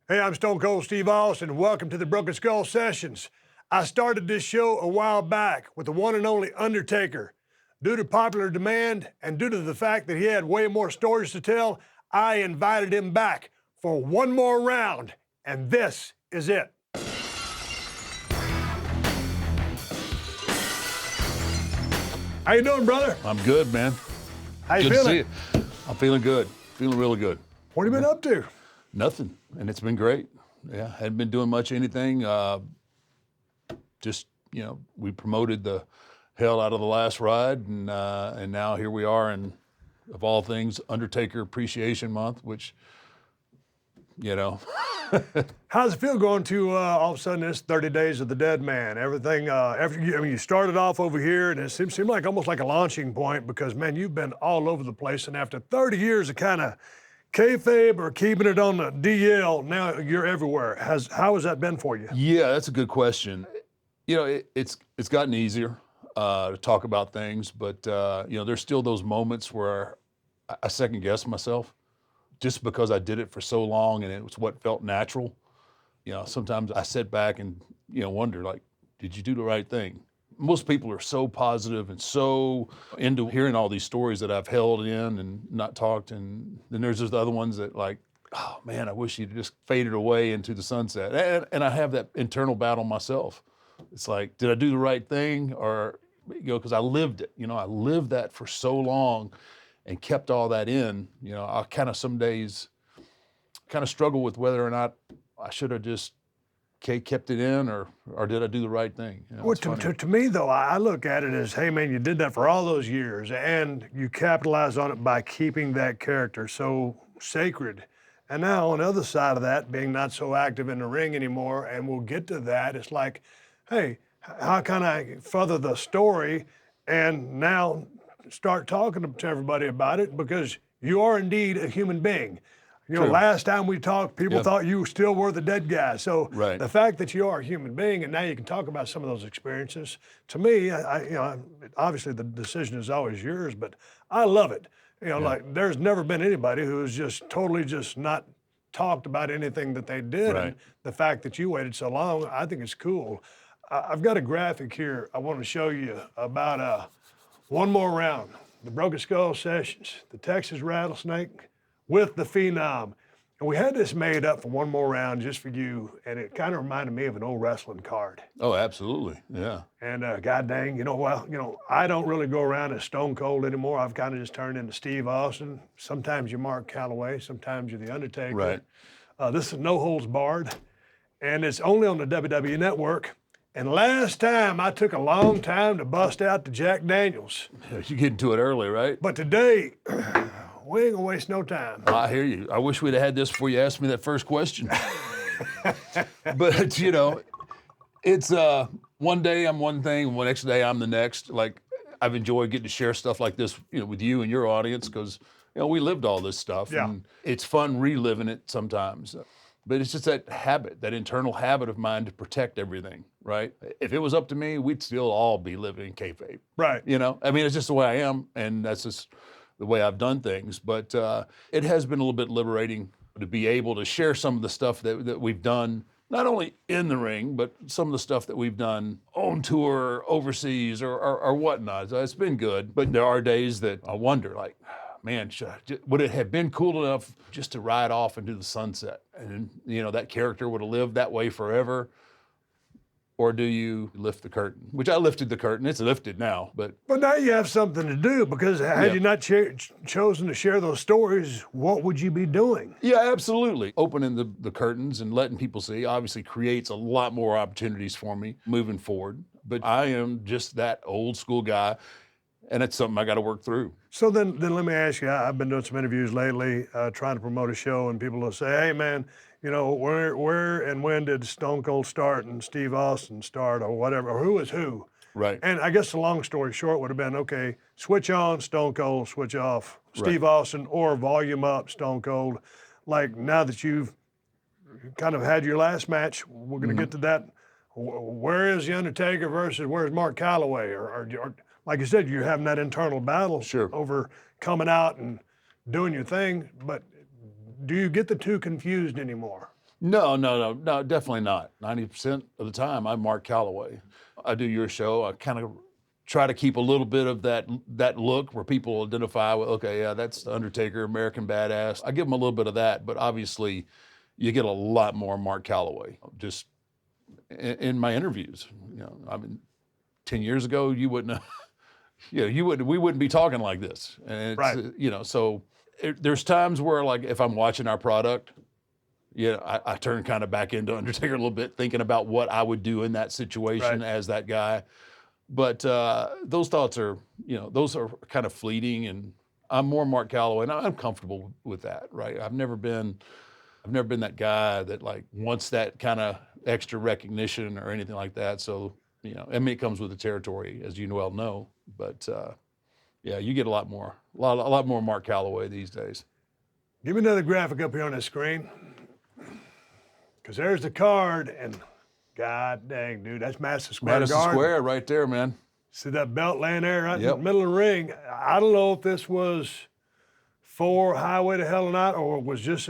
Hey, I'm Stone Cold Steve Austin. Welcome to the Broken Skull Sessions. I started this show a while back with the one and only Undertaker. Due to popular demand and due to the fact that he had way more stories to tell, I invited him back for one more round, and this is it. How you doing, brother? I'm good, man. How you Good to see feeling? you. I'm feeling good. Feeling really good. What have you been up to? Nothing, and it's been great. Yeah, hadn't been doing much anything. Just we promoted the hell out of the last ride, and now here we are in, of all things, Undertaker Appreciation Month, which How's it feel going to all of a sudden this 30 Days of the Dead Man? Everything, you started off over here and it seemed like almost like a launching point because, man, you've been all over the place. And after 30 years of kind of kayfabe or keeping it on the DL, now you're everywhere. How has that been for you? Yeah, that's a good question. It's gotten easier to talk about things, but there's still those moments where I second guess myself. Just because I did it for so long and it was what felt natural, sometimes I sit back and, wonder, like, did you do the right thing? Most people are so positive and so into hearing all these stories that I've held in and not talked. And then there's those other ones that like, oh man, I wish you'd just faded away into the sunset. And I have that internal battle myself. It's like, did I do the right thing? Or, because I lived it, I lived that for so long and kept all that in. I kind of some days kind of struggle with whether or not I should have just kept it in or did I do the right thing? Well, to me, though, I look at it as, hey, man, you did that for all those years and you capitalized on it by keeping that character so sacred. And now on the other side of that, being not so active in the ring anymore, and we'll get to that, it's like, hey, how can I further the story and now start talking to everybody about it because you are indeed a human being. True. Last time we talked, people Yep. thought you still were the dead guy. So Right. the fact that you are a human being and now you can talk about some of those experiences, to me, obviously the decision is always yours, but I love it. Like there's never been anybody who's just totally just not talked about anything that they did. Right. And the fact that you waited so long, I think it's cool. I've got a graphic here I want to show you about one more round, the Broken Skull Sessions, the Texas Rattlesnake with the Phenom. And we had this made up for one more round just for you, and it kind of reminded me of an old wrestling card. Oh, absolutely. Yeah. And God dang, I don't really go around as Stone Cold anymore. I've kind of just turned into Steve Austin. Sometimes you're Mark Calloway, sometimes you're The Undertaker. Right. This is No Holds Barred, and it's only on the WWE Network. And last time, I took a long time to bust out the Jack Daniels. You get into it early, right? But today, we ain't gonna waste no time. I hear you. I wish we'd have had this before you asked me that first question. But, it's one day I'm one thing, and the next day I'm the next. Like, I've enjoyed getting to share stuff like this, with you and your audience because, we lived all this stuff. Yeah. And it's fun reliving it sometimes. But it's just that habit, that internal habit of mine to protect everything, right? If it was up to me, we'd still all be living in kayfabe. Right. It's just the way I am, and that's just the way I've done things. But it has been a little bit liberating to be able to share some of the stuff that we've done, not only in the ring, but some of the stuff that we've done on tour, overseas, or whatnot. So it's been good. But there are days that I wonder, like, man, would it have been cool enough just to ride off into the sunset? And, that character would have lived that way forever? Or do you lift the curtain? Which I lifted the curtain. It's lifted now, but now you have something to do because had you not chosen to share those stories, what would you be doing? yeah, absolutely. Opening the curtains and letting people see obviously creates a lot more opportunities for me moving forward. But I am just that old school guy, and it's something I got to work through. So then let me ask you, I've been doing some interviews lately, trying to promote a show, and people will say, hey, man, where and when did Stone Cold start and Steve Austin start or whatever, or who is who? Right. And I guess the long story short would have been, okay, switch on, Stone Cold, switch off, Steve Right. Austin, or volume up, Stone Cold. Like now that you've kind of had your last match, we're going to get to that. Where is The Undertaker versus where's Mark Calloway? Or like you said, you're having that internal battle Sure. over coming out and doing your thing, but do you get the two confused anymore? No, definitely not. 90% of the time, I'm Mark Calloway. I do your show. I kind of try to keep a little bit of that look where people identify with, okay, yeah, that's the Undertaker, American Badass. I give them a little bit of that, but obviously, you get a lot more Mark Calloway just in my interviews. I mean, 10 years ago, you wouldn't have, we wouldn't be talking like this. And it's, Right. So there's times where, like, if I'm watching our product, I turn kind of back into Undertaker a little bit, thinking about what I would do in that situation Right. as that guy. But those thoughts are, those are kind of fleeting, and I'm more Mark Calloway, and I'm comfortable with that, right? I've never been that guy that, like, wants that kind of extra recognition or anything like that. So, I mean, it comes with the territory, as you well know. But yeah, you get a lot more Mark Calloway these days. Give me another graphic up here on the screen. Because there's the card, and God dang, dude, that's Madison Square Madison Garden. Square, right there, man. See that belt laying there right in the Yep. middle of the ring? I don't know if this was for Highway to Hell or not, or was just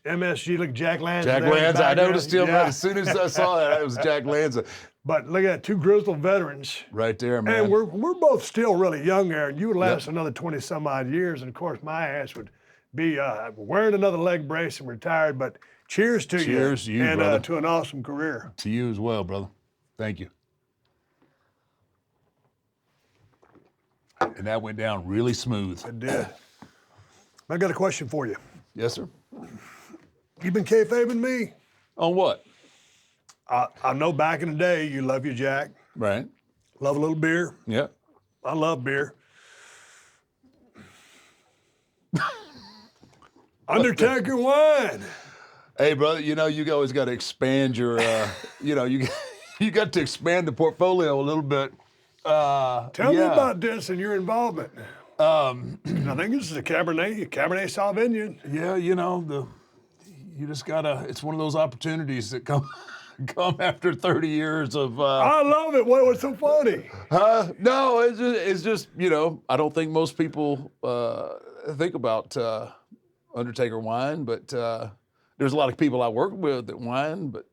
MSG, like Jack Lanza. Jack there in the Lanza. I background. noticed him Yeah. as soon as I saw that. It was Jack Lanza But look at that, two grizzled veterans. right there, man. And we're both still really young there, and you would last Yep. another 20 some odd years. And of course, my ass would be wearing another leg brace and retired. But cheers to you. Cheers to you, and brother. to an awesome career. To you as well, brother. Thank you. And that went down really smooth. It did. I got a question for you. Yes, sir. You been kayfabing me? On what? I know back in the day you love your Jack, Right. love a little beer. Yeah. I love beer. Undertaker wine. Hey, brother, you always got to expand your, you got to expand the portfolio a little bit. Tell me about this and your involvement. I think this is a Cabernet Sauvignon. Yeah, you just gotta. It's one of those opportunities that come after 30 years of. I love it. What's so funny? No, it's just I don't think most people think about Undertaker wine, but there's a lot of people I work with that wine, but.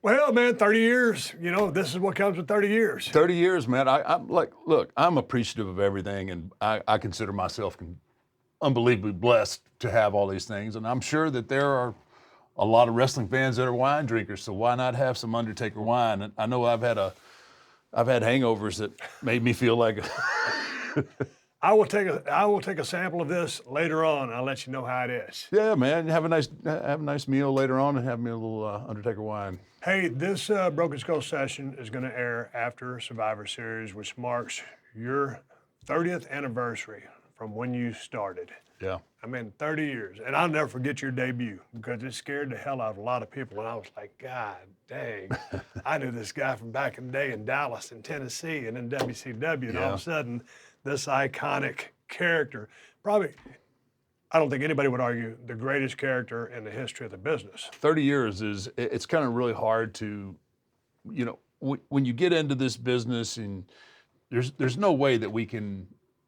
Well, man, 30 years. This is what comes with 30 years. 30 years, man. I'm like, look, I'm appreciative of everything, and I consider myself unbelievably blessed to have all these things. And I'm sure that there are a lot of wrestling fans that are wine drinkers, so why not have some Undertaker wine? And I know I've had hangovers that made me feel like. I will take a sample of this later on. I'll let you know how it is. Yeah, man. Have a nice meal later on, and have me a little Undertaker wine. Hey, this Broken Skull session is going to air after Survivor Series, which marks your 30th anniversary from when you started. Yeah. I mean, 30 years. And I'll never forget your debut because it scared the hell out of a lot of people. And I was like, God dang, I knew this guy from back in the day in Dallas and Tennessee and in WCW. And all of a sudden, this iconic character, probably, I don't think anybody would argue, the greatest character in the history of the business. 30 years it's kind of really hard to, when you get into this business, and there's no way that we can,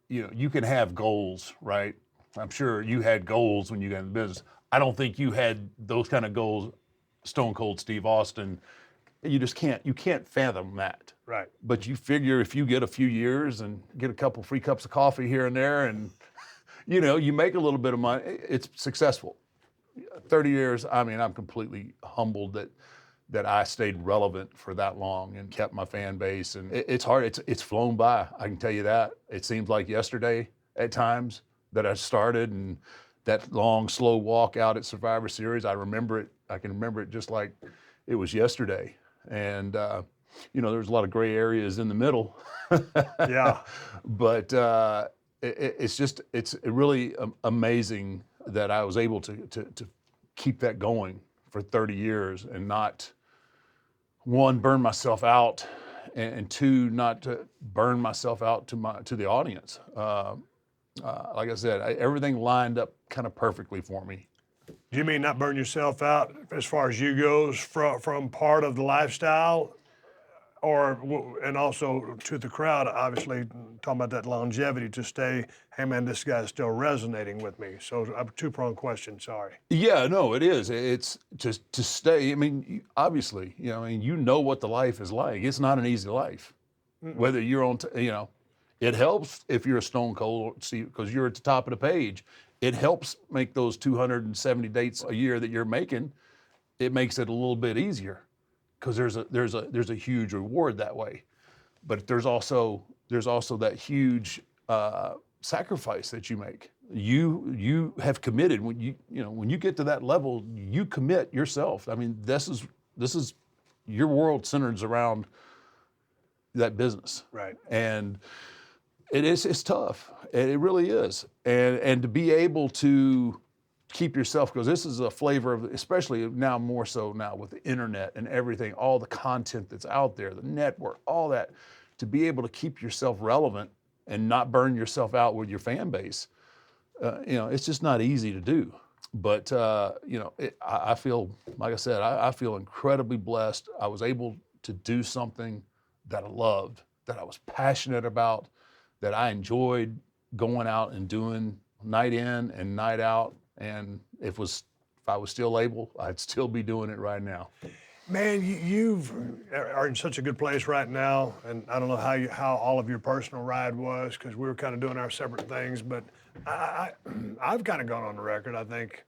you can have goals, right? I'm sure you had goals when you got in the business. I don't think you had those kind of goals, Stone Cold Steve Austin. You just can't fathom that. Right. But you figure if you get a few years and get a couple free cups of coffee here and there, and you make a little bit of money, it's successful. 30 years, I mean, I'm completely humbled that I stayed relevant for that long and kept my fan base. And it's hard. It's flown by. I can tell you that. It seems like yesterday at times that I started, and that long, slow walk out at Survivor Series. I remember it. I can remember it just like it was yesterday. And there's a lot of gray areas in the middle. Yeah. But it's really amazing that I was able to keep that going for 30 years and not, one, burn myself out, and two, not to burn myself out to the audience. Like I said, everything lined up kind of perfectly for me. Do you mean not burn yourself out as far as you goes from part of the lifestyle? And also to the crowd, obviously talking about that longevity to stay, hey man, this guy's still resonating with me. So a two-pronged question, sorry. Yeah, no, it is. It's just to stay. I mean, obviously, I mean, you know what the life is like. It's not an easy life. Whether you're on, it helps if you're a stone cold, see, because you're at the top of the page. It helps make those 270 dates a year that you're making. It makes it a little bit easier because there's a huge reward that way. But there's also that huge sacrifice that you make. You have committed when when you get to that level, you commit yourself. I mean, this is your world centers around that business, Right. and it's tough. It really is, and to be able to keep yourself, because this is a flavor of, especially now more so now with the internet and everything, all the content that's out there, the network, all that, to be able to keep yourself relevant and not burn yourself out with your fan base. It's just not easy to do. But I feel, like I said, I feel incredibly blessed. I was able to do something that I loved, that I was passionate about, that I enjoyed going out and doing night in and night out. And if I was still able, I'd still be doing it right now. Man, you are in such a good place right now, and I don't know how all of your personal ride was, because we were kind of doing our separate things. But I've kind of gone on the record. I think,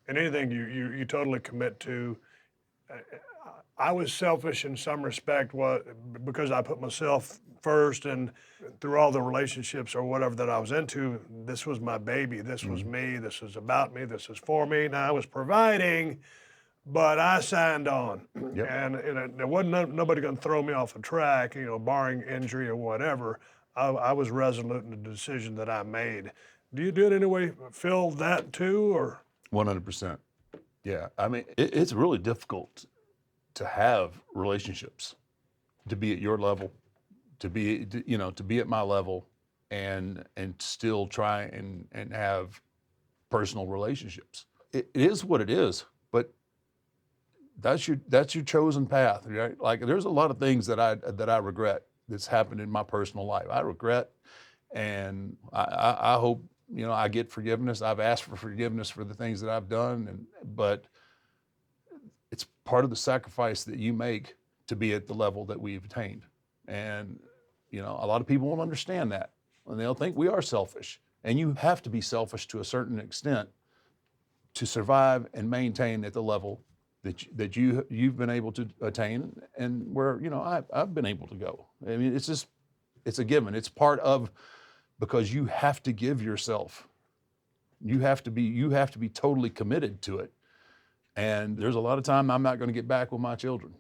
in anything you totally commit to. I was selfish in some respect, because I put myself first, and through all the relationships or whatever that I was into, this was my baby. This was me. This was about me. This was for me. Now I was providing. But I signed on, Yep. and there wasn't nobody going to throw me off the track, barring injury or whatever. I was resolute in the decision that I made. Do you do it anyway? Feel that too, or? 100%. Yeah, I mean, it's really difficult to have relationships, to be at your level, to be at my level, and still try and have personal relationships. It is what it is, but that's your chosen path, right? Like, there's a lot of things that I regret that's happened in my personal life. I regret, and I hope I get forgiveness. I've asked for forgiveness for the things that I've done, but it's part of the sacrifice that you make to be at the level that we've attained. And a lot of people won't understand that, and they'll think we are selfish. And you have to be selfish to a certain extent to survive and maintain at the level that you've been able to attain, and where I've been able to go. I mean, it's a given. It's part of, because you have to give yourself. You have to be totally committed to it. And there's a lot of time I'm not going to get back with my children.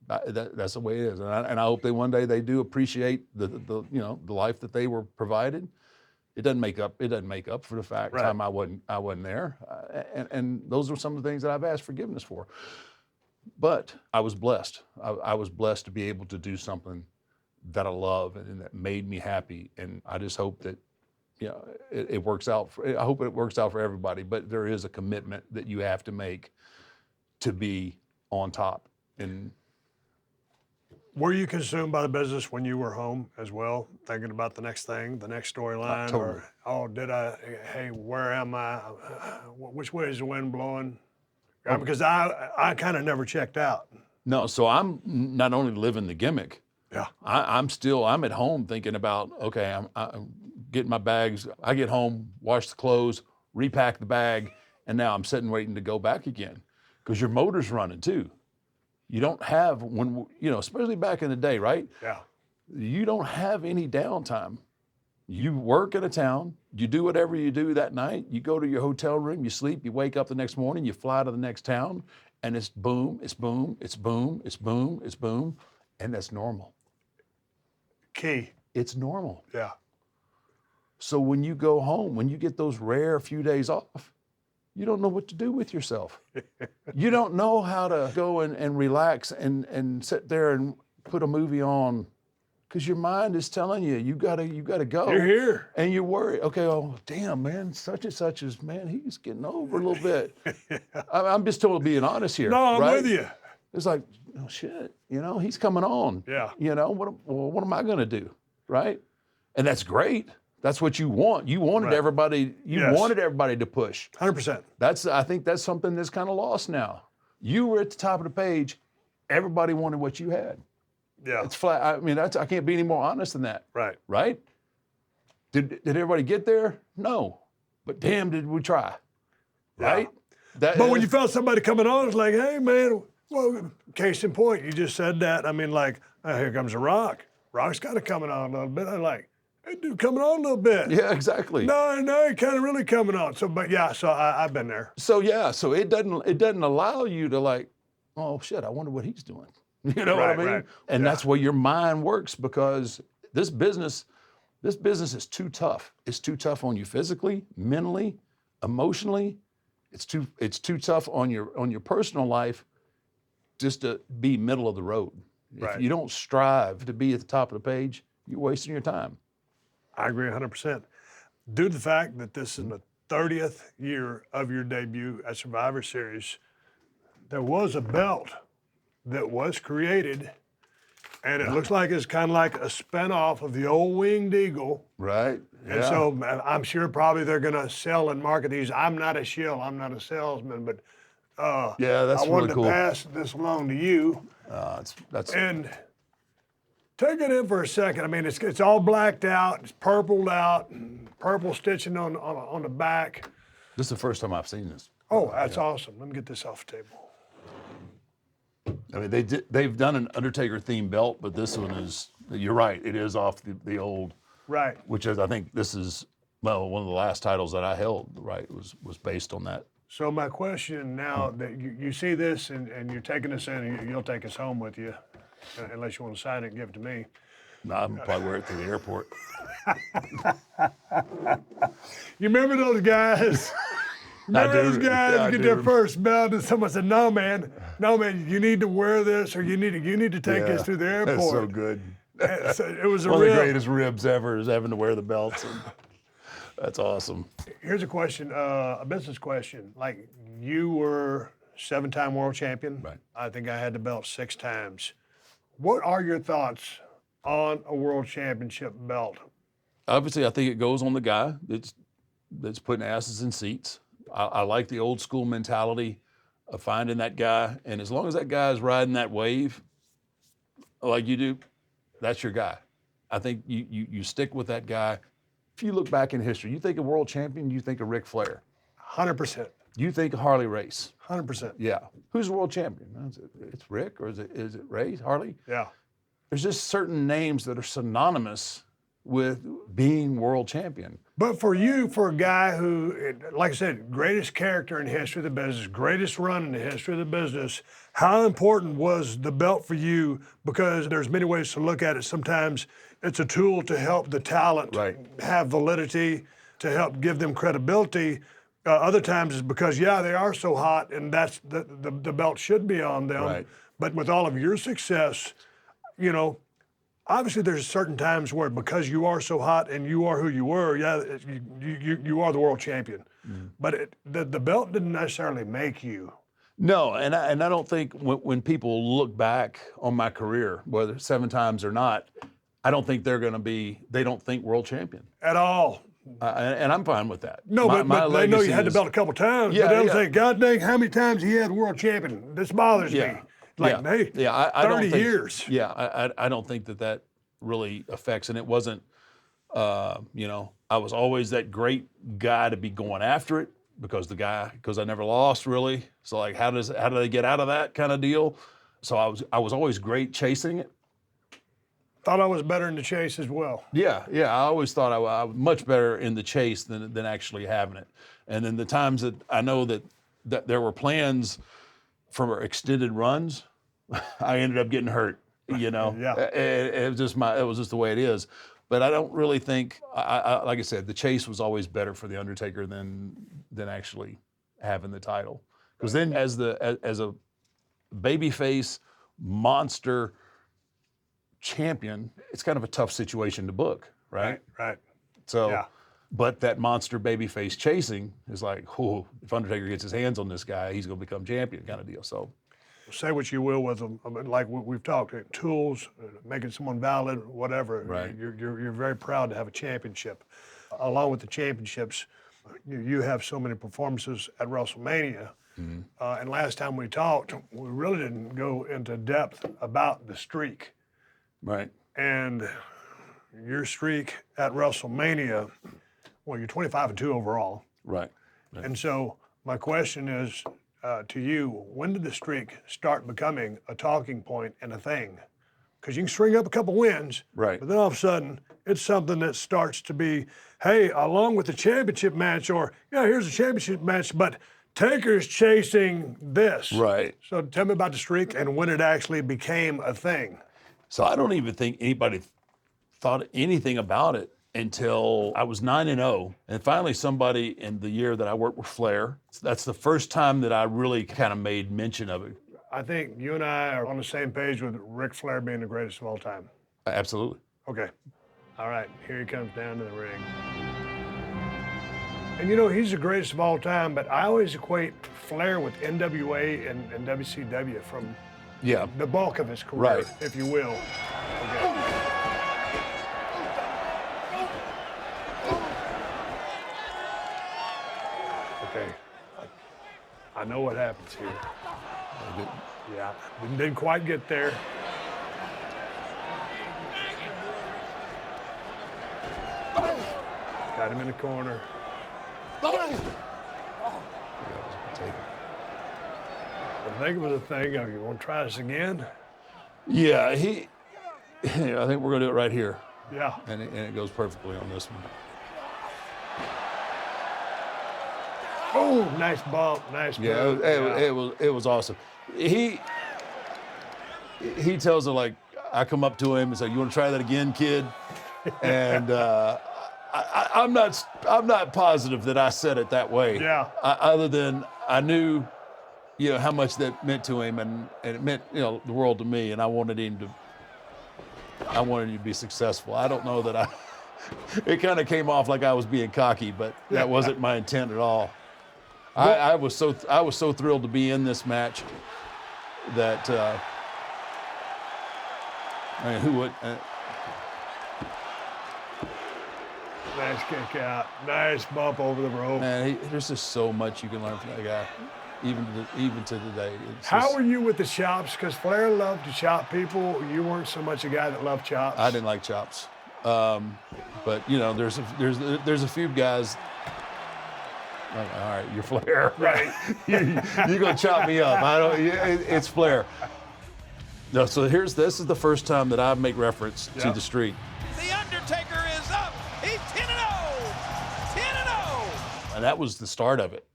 That's the way it is, and I hope one day they do appreciate the life that they were provided. It doesn't make up for the fact Right. time I wasn't there, and those are some of the things that I've asked forgiveness for. But I was blessed. I was blessed to be able to do something that I love and that made me happy. And I just hope that it works out. I hope it works out for everybody. But there is a commitment that you have to make to be on top. And Were you consumed by the business when you were home as well, thinking about the next thing, the next storyline? Totally. Or, hey, where am I? Which way is the wind blowing? Because I kind of never checked out. no, so I'm not only living the gimmick. Yeah. I'm at home thinking about, okay, I'm getting my bags. I get home, wash the clothes, repack the bag, and now I'm sitting waiting to go back again, because your motor's running too. You don't have, especially back in the day, right? Yeah. You don't have any downtime. You work in a town, you do whatever you do that night, you go to your hotel room, you sleep, you wake up the next morning, you fly to the next town, and it's boom, it's boom, it's boom, it's boom, it's boom, and that's normal. Key. It's normal. Yeah. So when you go home, when you get those rare few days off, you don't know what to do with yourself. You don't know how to go and relax and sit there and put a movie on, because your mind is telling you, you gotta go. You're here. And you worry, okay, oh, damn, man, such and such is, man, he's getting over a little bit. I'm just totally being honest here. No, I'm right? with you. It's like, oh shit, he's coming on. Yeah. What am I going to do, right? And that's great. That's what you want. You wanted Right. everybody. You Yes. wanted everybody to push. 100%. I think that's something that's kind of lost now. You were at the top of the page. Everybody wanted what you had. Yeah. It's flat. I mean, I can't be any more honest than that. Right. Right? Did everybody get there? No. But damn, did we try? Right? But when you felt somebody coming on, it's like, hey, man, well, case in point, you just said that. I mean, like, oh, here comes The Rock. Rock's kind of coming on a little bit. I'm like, hey, dude, coming on a little bit. Yeah, exactly. No, he kind of really coming on. So, but yeah, so I've been there. So it doesn't allow you to like, oh shit, I wonder what he's doing. You know what I Right, mean? right. And Yeah. that's where your mind works, because this business is too tough. It's too tough on you physically, mentally, emotionally. It's too tough on your personal life just to be middle of the road. Right. If you don't strive to be at the top of the page, you're wasting your time. I agree 100%. Due to the fact that this is the 30th year of your debut at Survivor Series, there was a belt that was created, and it looks like it's kind of like a spinoff of the old Winged Eagle. Right. And so I'm sure probably they're going to sell and market these. I'm not a shill, I'm not a salesman, but yeah, that's I wanted really cool. to pass this along to you. That's And take it in for a second. I mean, it's all blacked out, it's purpled out, and purple stitching on the back. this is the first time I've seen this. Oh, that's awesome. Let me get this off the table. I mean, they've done an Undertaker themed belt, but this one is, you're right, it is off the old, Right. which is, I think this is, well, one of the last titles that I held, right, was based on that. So my question now that you see this and you're taking this in, and you'll take us home with you, unless you want to sign it and give it to me. No, I'm probably wear it to the airport. You remember those guys? Remember those do. guys Yeah, I get their do. first belt and someone said, no, man, you need to wear this, or you need to take this through the airport. That's so good. And so it was a One of the real. greatest ribs ever is having to wear the belts. And that's awesome. Here's a question, a business question. Like, you were 7-time world champion. Right. I think I had the belt 6 times. What are your thoughts on a world championship belt? Obviously, I think it goes on the guy that's putting asses in seats. I like the old school mentality of finding that guy, and as long as that guy is riding that wave, like you do, that's your guy. I think you stick with that guy. If you look back in history, you think of world champion, you think of Ric Flair. 100%. You think of Harley Race. 100%. Yeah. Who's the world champion? It's Rick, or is it Ray, Harley? Yeah. There's just certain names that are synonymous with being world champion. But for you, for a guy who, like I said, greatest character in the history of the business, greatest run in the history of the business, how important was the belt for you? Because there's many ways to look at it. Sometimes it's a tool to help the talent Right. have validity, to help give them credibility. Other times it's because, yeah, they are so hot, and that's the belt should be on them. Right. But with all of your success, obviously there's certain times where, because you are so hot and you are who you were, yeah, you are the world champion. But the belt didn't necessarily make you. No, and I don't think when people look back on my career, whether 7 times or not, I don't think they don't think world champion. At all. And I'm fine with that. No, but they know you had the belt a couple times. Yeah, but they'll yeah. say, God dang, how many times he had world champion? This bothers me. Like, hey, I 30 don't think, years. Yeah, I don't think that really affects, and it wasn't, I was always that great guy to be going after it because I never lost really. So like, how do they get out of that kind of deal? So I was always great chasing it. Thought I was better in the chase as well. Yeah. I always thought I was much better in the chase than actually having it. And then the times that I know that there were plans for extended runs, I ended up getting hurt. Yeah. It was just the way it is. But I don't really think, like I said, the chase was always better for the Undertaker than actually having the title. Because then as a babyface monster champion, it's kind of a tough situation to book, right? Right. So, Yeah. but that monster babyface chasing is like, if Undertaker gets his hands on this guy, he's going to become champion kind of deal. So, say what you will with them. I mean, like we've talked, tools, making someone valid, whatever. Right. You're very proud to have a championship. Along with the championships, you have so many performances at WrestleMania. And last time we talked, we really didn't go into depth about the streak. Right. And your streak at WrestleMania, well, you're 25-2 overall. Right. And so my question is to you, when did the streak start becoming a talking point and a thing? Because you can string up a couple wins, Right. but then all of a sudden it's something that starts to be, hey, along with the championship match, or yeah, here's a championship match, but Taker's chasing this. Right. So tell me about the streak and when it actually became a thing. So I don't even think anybody thought anything about it until I was 9-0. And finally somebody in the year that I worked with Flair, that's the first time that I really kind of made mention of it. I think you and I are on the same page with Ric Flair being the greatest of all time. Absolutely. Okay. All right, here he comes down to the ring. And you know, he's the greatest of all time, but I always equate Flair with NWA and WCW from Yeah. the bulk of his career, Right. if you will. Okay. Okay. I know what happens here. Yeah, didn't quite get there. Got him in the corner. I think it was a thing of, you want to try this again? Yeah, I think we're gonna do it right here. Yeah. And it goes perfectly on this one. Oh, nice bump, nice Yeah, move. it was awesome. He tells her, like, I come up to him and say, "You want to try that again, kid?" And I'm not positive that I said it that way. Yeah. Other than I knew, how much that meant to him, and it meant, the world to me, and I wanted him to be successful. I don't know that it kind of came off like I was being cocky, but that wasn't my intent at all. I was so thrilled to be in this match that who would? Nice kick out. Nice bump over the rope. Man, there's just so much you can learn from that guy, even to today. How were you with the chops? Because Flair loved to chop people. You weren't so much a guy that loved chops. I didn't like chops, but there's a few guys. Like, all right, you're Flair, Right. you're gonna chop me up. It's Flair. No, so this is the first time that I make reference to the streak. The Undertaker is up. He's 10-0. 10-0. And that was the start of it.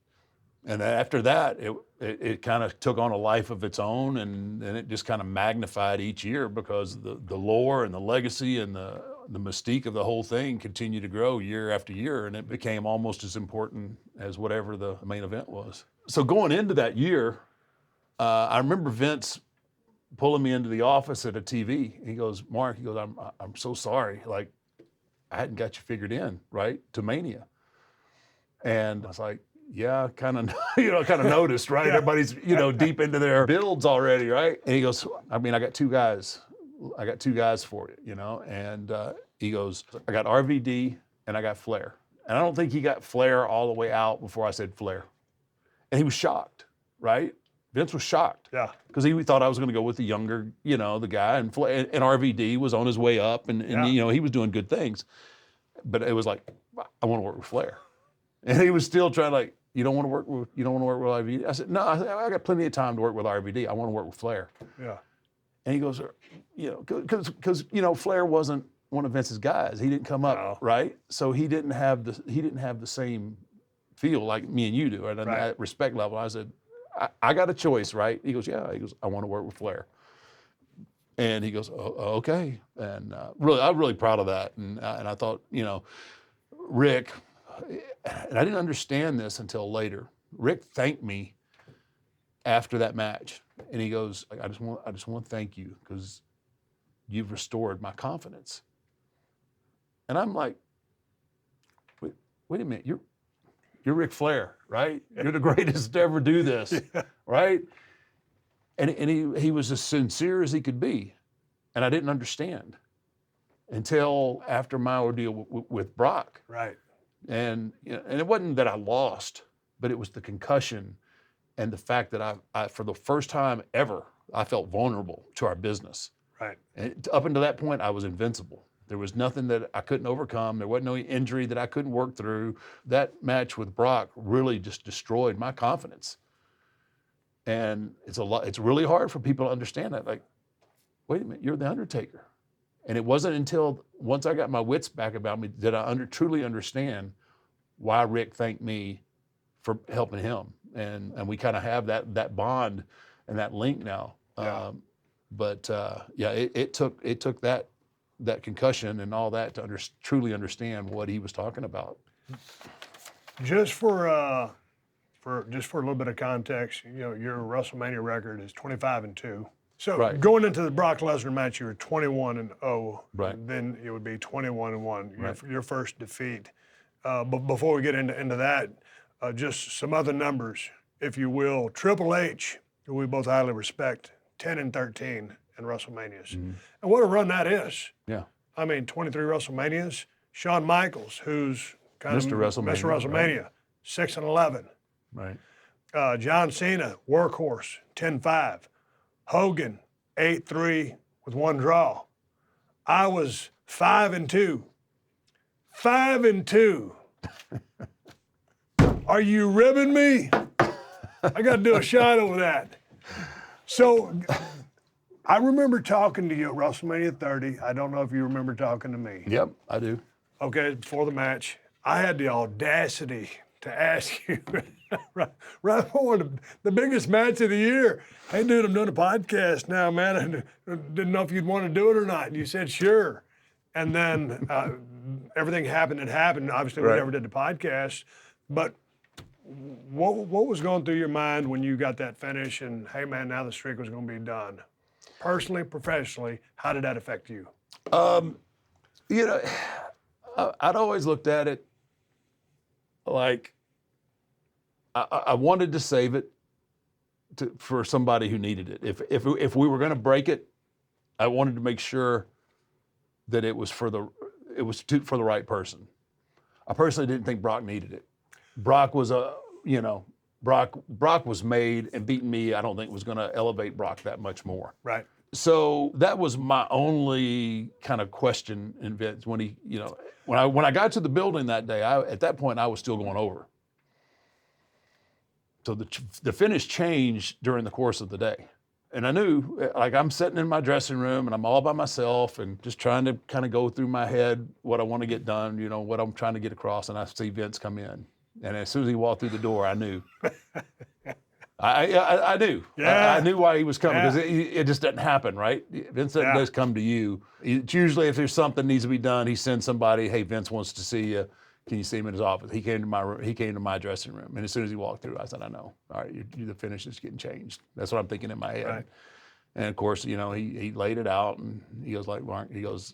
And after that, it kind of took on a life of its own, and it just kind of magnified each year because the lore and the legacy and the mystique of the whole thing continued to grow year after year, and it became almost as important as whatever the main event was. So going into that year, I remember Vince pulling me into the office at a TV. He goes, "Mark," he goes, I'm so sorry. Like, I hadn't got you figured in, right, to Mania. And I was like, yeah, kind of noticed, right? Everybody's, deep into their builds already, right? And he goes, I got two guys. I got two guys for you, And he goes, I got RVD and I got Flair. And I don't think he got Flair all the way out before I said Flair. And he was shocked, right? Vince was shocked. Yeah. Because he thought I was going to go with the younger, the guy. And RVD was on his way up, and he was doing good things. But it was like, I want to work with Flair. And he was still trying, like, you don't want to work with RVD? I said, no, I got plenty of time to work with RVD. I want to work with Flair. Yeah. And he goes, because Flair wasn't one of Vince's guys. He didn't come up, right? So he didn't have the same feel like me and you do, right? On that respect level. I said, I got a choice, right? He goes, yeah. He goes, I want to work with Flair. And he goes, okay. And I'm really proud of that. And I thought, Rick, and I didn't understand this until later. Rick thanked me after that match, and he goes, I just want to thank you because you've restored my confidence. And I'm like, wait a minute, you're Ric Flair, right? You're the greatest to ever do this, right? And he was as sincere as he could be. And I didn't understand until after my ordeal with Brock. Right. And and it wasn't that I lost, but it was the concussion and the fact that I for the first time ever, I felt vulnerable to our business. Right. And up until that point, I was invincible. There was nothing that I couldn't overcome. There wasn't no injury that I couldn't work through. That match with Brock really just destroyed my confidence. And it's really hard for people to understand that. Like, wait a minute, you're the Undertaker. And it wasn't until once I got my wits back about me that I truly understand why Rick thanked me for helping him. And we kind of have that bond and that link now. Yeah. It took that concussion and all that to truly understand what he was talking about. Just for a little bit of context, your WrestleMania record is 25-2. So Right. going into the Brock Lesnar match, you were 21-0. Right. Then it would be 21-1, Right. your first defeat. But before we get into that, just some other numbers, if you will. Triple H, who we both highly respect, 10-13 in WrestleManias. Mm-hmm. And what a run that is. Yeah. I mean, 23 WrestleManias. Shawn Michaels, who's kind Mr. of WrestleMania, Mr. WrestleMania, 6-11. Right. John Cena, workhorse, 10-5. Hogan, 8-3 with one draw. I was 5-2. 5-2. Are you ribbing me? I got to do a shot over that. So I remember talking to you at WrestleMania 30. I don't know if you remember talking to me. Yep, I do. Okay, before the match, I had the audacity to ask you right before the biggest match of the year, hey, dude, I'm doing a podcast now, man. I didn't know if you'd want to do it or not. And you said, sure. And then everything happened that happened. Obviously, we Right. never did the podcast. But what was going through your mind when you got that finish and, hey, man, now the streak was going to be done? Personally, professionally, how did that affect you? I'd always looked at it like I wanted to save it for somebody who needed it. If we were going to break it, I wanted to make sure that it was for the right person. I personally didn't think Brock needed it. Brock was Brock was made, and beating me, I don't think was going to elevate Brock that much more. Right. So that was my only kind of question in Vince when when I got to the building that day. At that point I was still going over. So the finish changed during the course of the day, and I knew, like, I'm sitting in my dressing room and I'm all by myself and just trying to kind of go through my head what I want to get done, what I'm trying to get across, and I see Vince come in, and as soon as he walked through the door, I knew. I knew. Yeah. I knew why he was coming, because it just doesn't happen, right? Vince doesn't just come to you. It's usually if there's something needs to be done, he sends somebody. Hey, Vince wants to see you. Can you see him in his office? He came to my dressing room, and as soon as he walked through, I said, I know. All right, the finish is getting changed. That's what I'm thinking in my head. Right. And of course, he laid it out, and he goes like, Mark, he goes,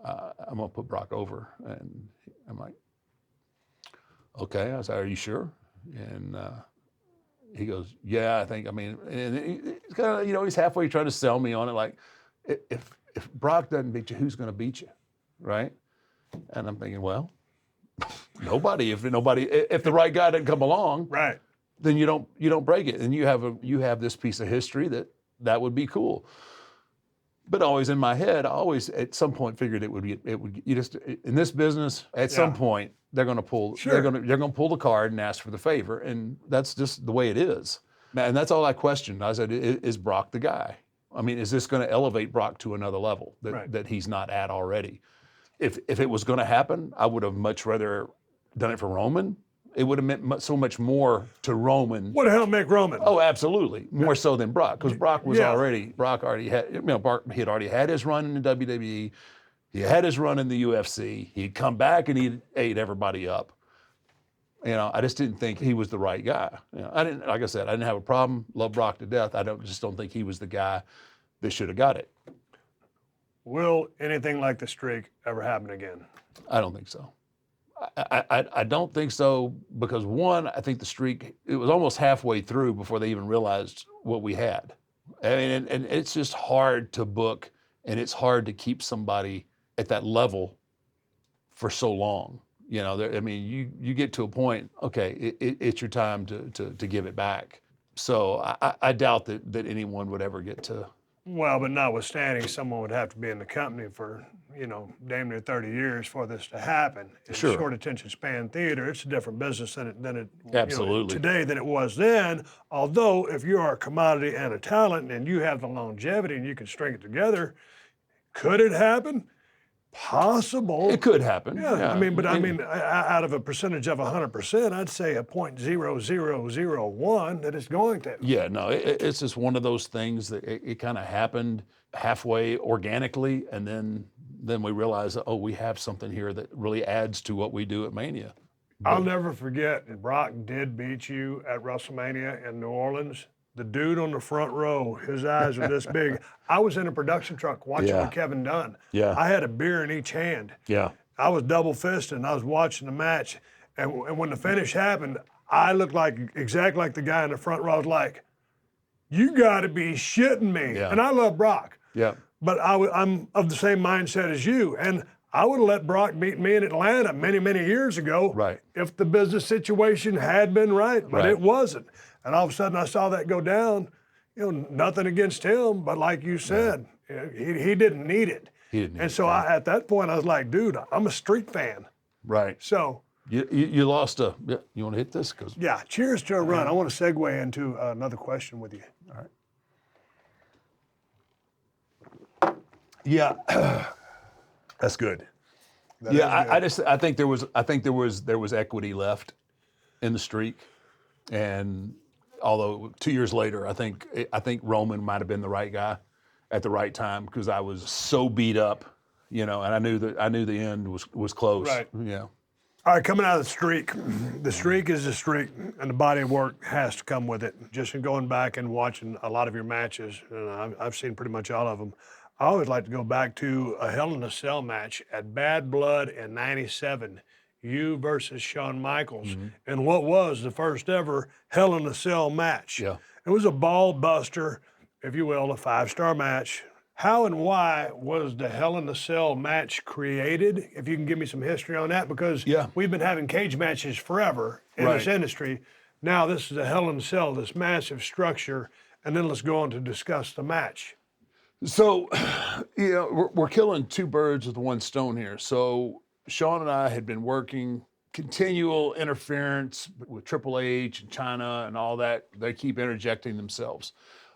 I'm gonna put Brock over, and I'm like, okay. I said, are you sure? And he goes, yeah, I think. I mean, and it's kind of, he's halfway trying to sell me on it, like, if Brock doesn't beat you, who's going to beat you, right? And I'm thinking, well, nobody. If the right guy doesn't come along, Right. then you don't break it, and you have this piece of history that would be cool. But always in my head, I always at some point figured it would you just in this business at some point they're going to pull Sure. they're going to pull the card and ask for the favor, and that's just the way it is. And that's all I questioned. I said, is Brock the guy? I mean, is this going to elevate Brock to another level that he's not at already? If it was going to happen, I would have much rather done it for Roman. It would have meant so much more to Roman. What the hell make Roman? Oh, absolutely, more so than Brock, because Brock had already he had already had his run in the WWE. He had his run in the UFC. He'd come back and he ate everybody up. I just didn't think he was the right guy. I didn't, like I said, I didn't have a problem. Love Brock to death. I just don't think he was the guy that should have got it. Will anything like the streak ever happen again? I don't think so. I don't think so, because one, I think the streak, it was almost halfway through before they even realized what we had. I mean, and it's just hard to book, and it's hard to keep somebody at that level for so long. You know, I mean, you get to a point, okay, it's your time to give it back. So I doubt that anyone would ever get to. Well, but notwithstanding, someone would have to be in the company for, damn near 30 years for this to happen. In Sure. short attention span theater, it's a different business than it Absolutely. today than it was then. Although, if you are a commodity and a talent and you have the longevity and you can string it together, could it happen? Possible. It could happen. Yeah, I mean, out of a percentage of 100%, I'd say a 0.0001 that it's going to. Yeah, no, it's just one of those things that it kind of happened halfway organically, and then we realized, oh, we have something here that really adds to what we do at Mania. I'll never forget, Brock did beat you at WrestleMania in New Orleans. The dude on the front row, his eyes were this big. I was in a production truck watching Yeah. with Kevin Dunn. Yeah. I had a beer in each hand. Yeah. I was double fisted and I was watching the match. And when the finish happened, I looked exactly like the guy in the front row. I was like, you got to be shitting me. Yeah. And I love Brock. Yeah. But I'm of the same mindset as you. And I would have let Brock beat me in Atlanta many, many years ago Right. if the business situation had been right, but Right. it wasn't. And all of a sudden I saw that go down. Nothing against him, but like you said, he didn't need it. He didn't need and it, so yeah. at that point, I was like, dude, I'm a street fan. Right. So, You lost a. Yeah, you want to hit this? yeah, cheers to a run. I want to segue into another question with you. All right. Yeah. That's good. That is good. I think there was equity left in the streak, and although 2 years later, I think Roman might have been the right guy at the right time because I was so beat up, and I knew the end was close. Right. Yeah. All right, coming out of the streak is the streak, and the body of work has to come with it. Just in going back and watching a lot of your matches, and I've seen pretty much all of them, I always like to go back to a Hell in a Cell match at Bad Blood in '97, you versus Shawn Michaels, and what was the first ever Hell in a Cell match. Yeah. It was a ball buster, if you will, a 5-star match. How and why was the Hell in a Cell match created? If you can give me some history on that, because Yeah. we've been having cage matches forever in this Right. industry. Now this is a Hell in a Cell, this massive structure, and then let's go on to discuss the match. So, we're killing two birds with one stone here. So Sean and I had been working continual interference with Triple H and China and all that. They keep interjecting themselves.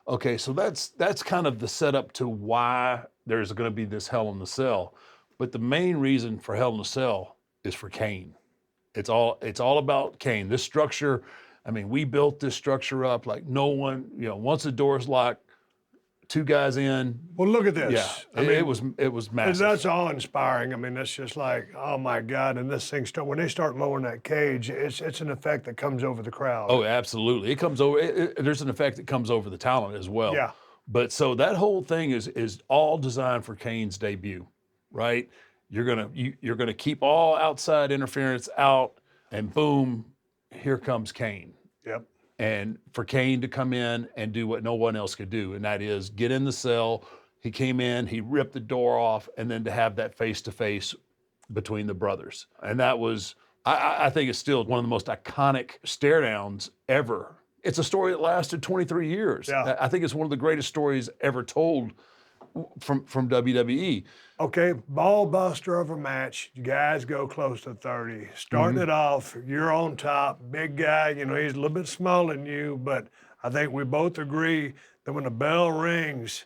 Okay, so that's kind of the setup to why there's going to be this Hell in the Cell. But the main reason for Hell in the Cell is for Kane. It's all about Kane. This structure, I mean, we built this structure up like no one, once the door's locked, two guys in. Well, look at this. Yeah, I mean, it was massive. that's all inspiring. I mean, that's just like, oh my God! And this thing when they start lowering that cage, it's an effect that comes over the crowd. Oh, absolutely. It comes over. There's an effect that comes over the talent as well. Yeah. But so that whole thing is all designed for Kane's debut, right? You're gonna keep all outside interference out, and boom, here comes Kane. Yep. And for Kane to come in and do what no one else could do, and that is get in the cell. He came in, he ripped the door off, and then to have that face-to-face between the brothers. And that was, I think it's still one of the most iconic stare downs ever. It's a story that lasted 23 years. Yeah. I think it's one of the greatest stories ever told from WWE. Okay, ball buster of a match. You guys go close to 30. Starting it off, you're on top, big guy. He's a little bit smaller than you, but I think we both agree that when the bell rings,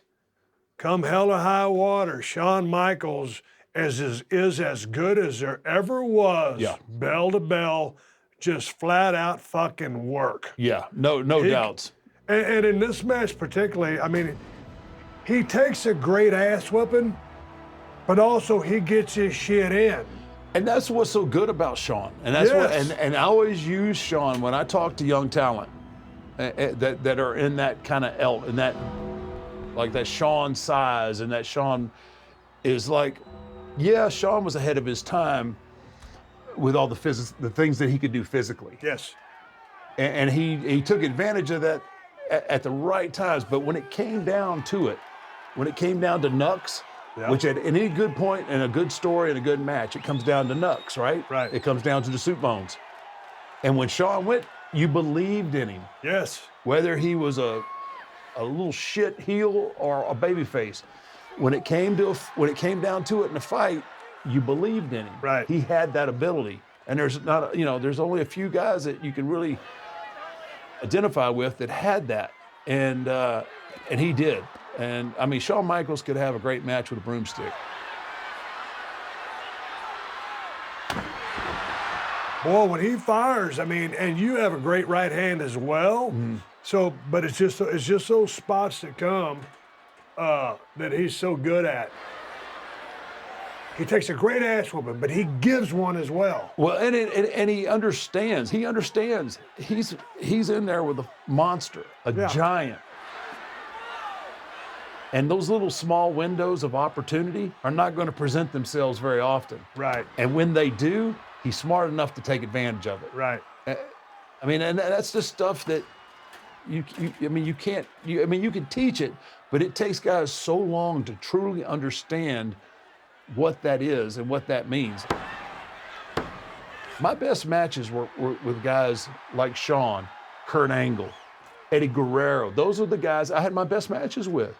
come hell or high water, Shawn Michaels is as good as there ever was. Yeah. Bell to bell, just flat out fucking work. Yeah, no doubts. And in this match particularly, I mean, he takes a great ass whooping, but also he gets his shit in. And that's what's so good about Sean. And that's Yes. and I always use Sean when I talk to young talent that are in that kind of in that, like that Sean size, and that Sean is like, yeah, Sean was ahead of his time with all the things that he could do physically. Yes. And he took advantage of that at the right times. But when it came down to it, when it came down to Nux, Yeah. which at any good point in a good story and a good match, it comes down to Nux, right? Right. It comes down to the soup bones. And when Sean went, you believed in him, Yes. whether he was a little shit heel or a baby face. When it came down to it in the fight, you believed in him. Right. He had that ability. And there's not, there's only a few guys that you can really identify with that had that. And he did. And I mean, Shawn Michaels could have a great match with a broomstick. Boy, when he fires, I mean, and you have a great right hand as well. So, but it's just those spots that come that he's so good at. He takes a great ass whooping, but he gives one as well. Well, and he understands. He understands. He's in there with a monster, a Yeah. giant. And those little small windows of opportunity are not going to present themselves very often. Right, And when they do, he's smart enough to take advantage of it. right. I mean, and that's the stuff that you can teach it, but it takes guys so long to truly understand what that is and what that means. My best matches were with guys like Shawn, Kurt Angle, Eddie Guerrero. Those are the guys I had my best matches with.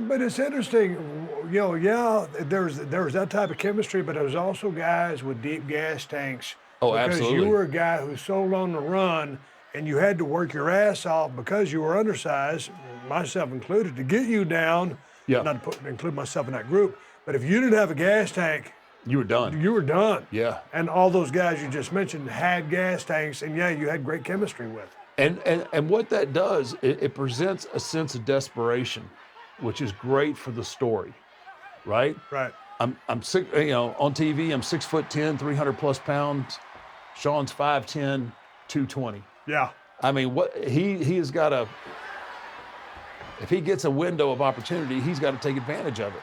But it's interesting, there was that type of chemistry, but there was also guys with deep gas tanks. Oh, because absolutely. you were a guy who sold on the run, and you had to work your ass off because you were undersized, myself included, to get you down. Yeah. Not to include myself in that group, but if you didn't have a gas tank, You were done. you were done. Yeah. And all those guys you just mentioned had gas tanks, and yeah, you had great chemistry with. And what that does, it presents a sense of desperation, which is great for the story, right? Right. I'm sick, on TV, I'm 6'10", 300 plus pounds. Sean's 5'10", 220. Yeah. I mean, what he has got if he gets a window of opportunity, he's got to take advantage of it.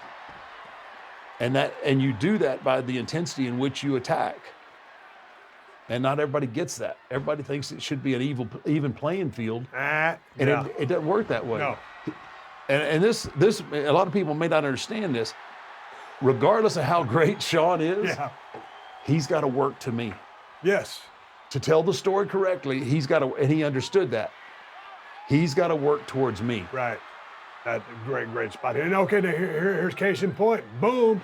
And you do that by the intensity in which you attack. And not everybody gets that. Everybody thinks it should be an even playing field, and Yeah. it doesn't work that way. No. And this a lot of people may not understand this. Regardless of how great Sean is, Yeah. he's got to work to me. Yes. To tell the story correctly, and he understood that. He's got to work towards me. Right. That's a great spot. And okay, now here's case in point. Boom.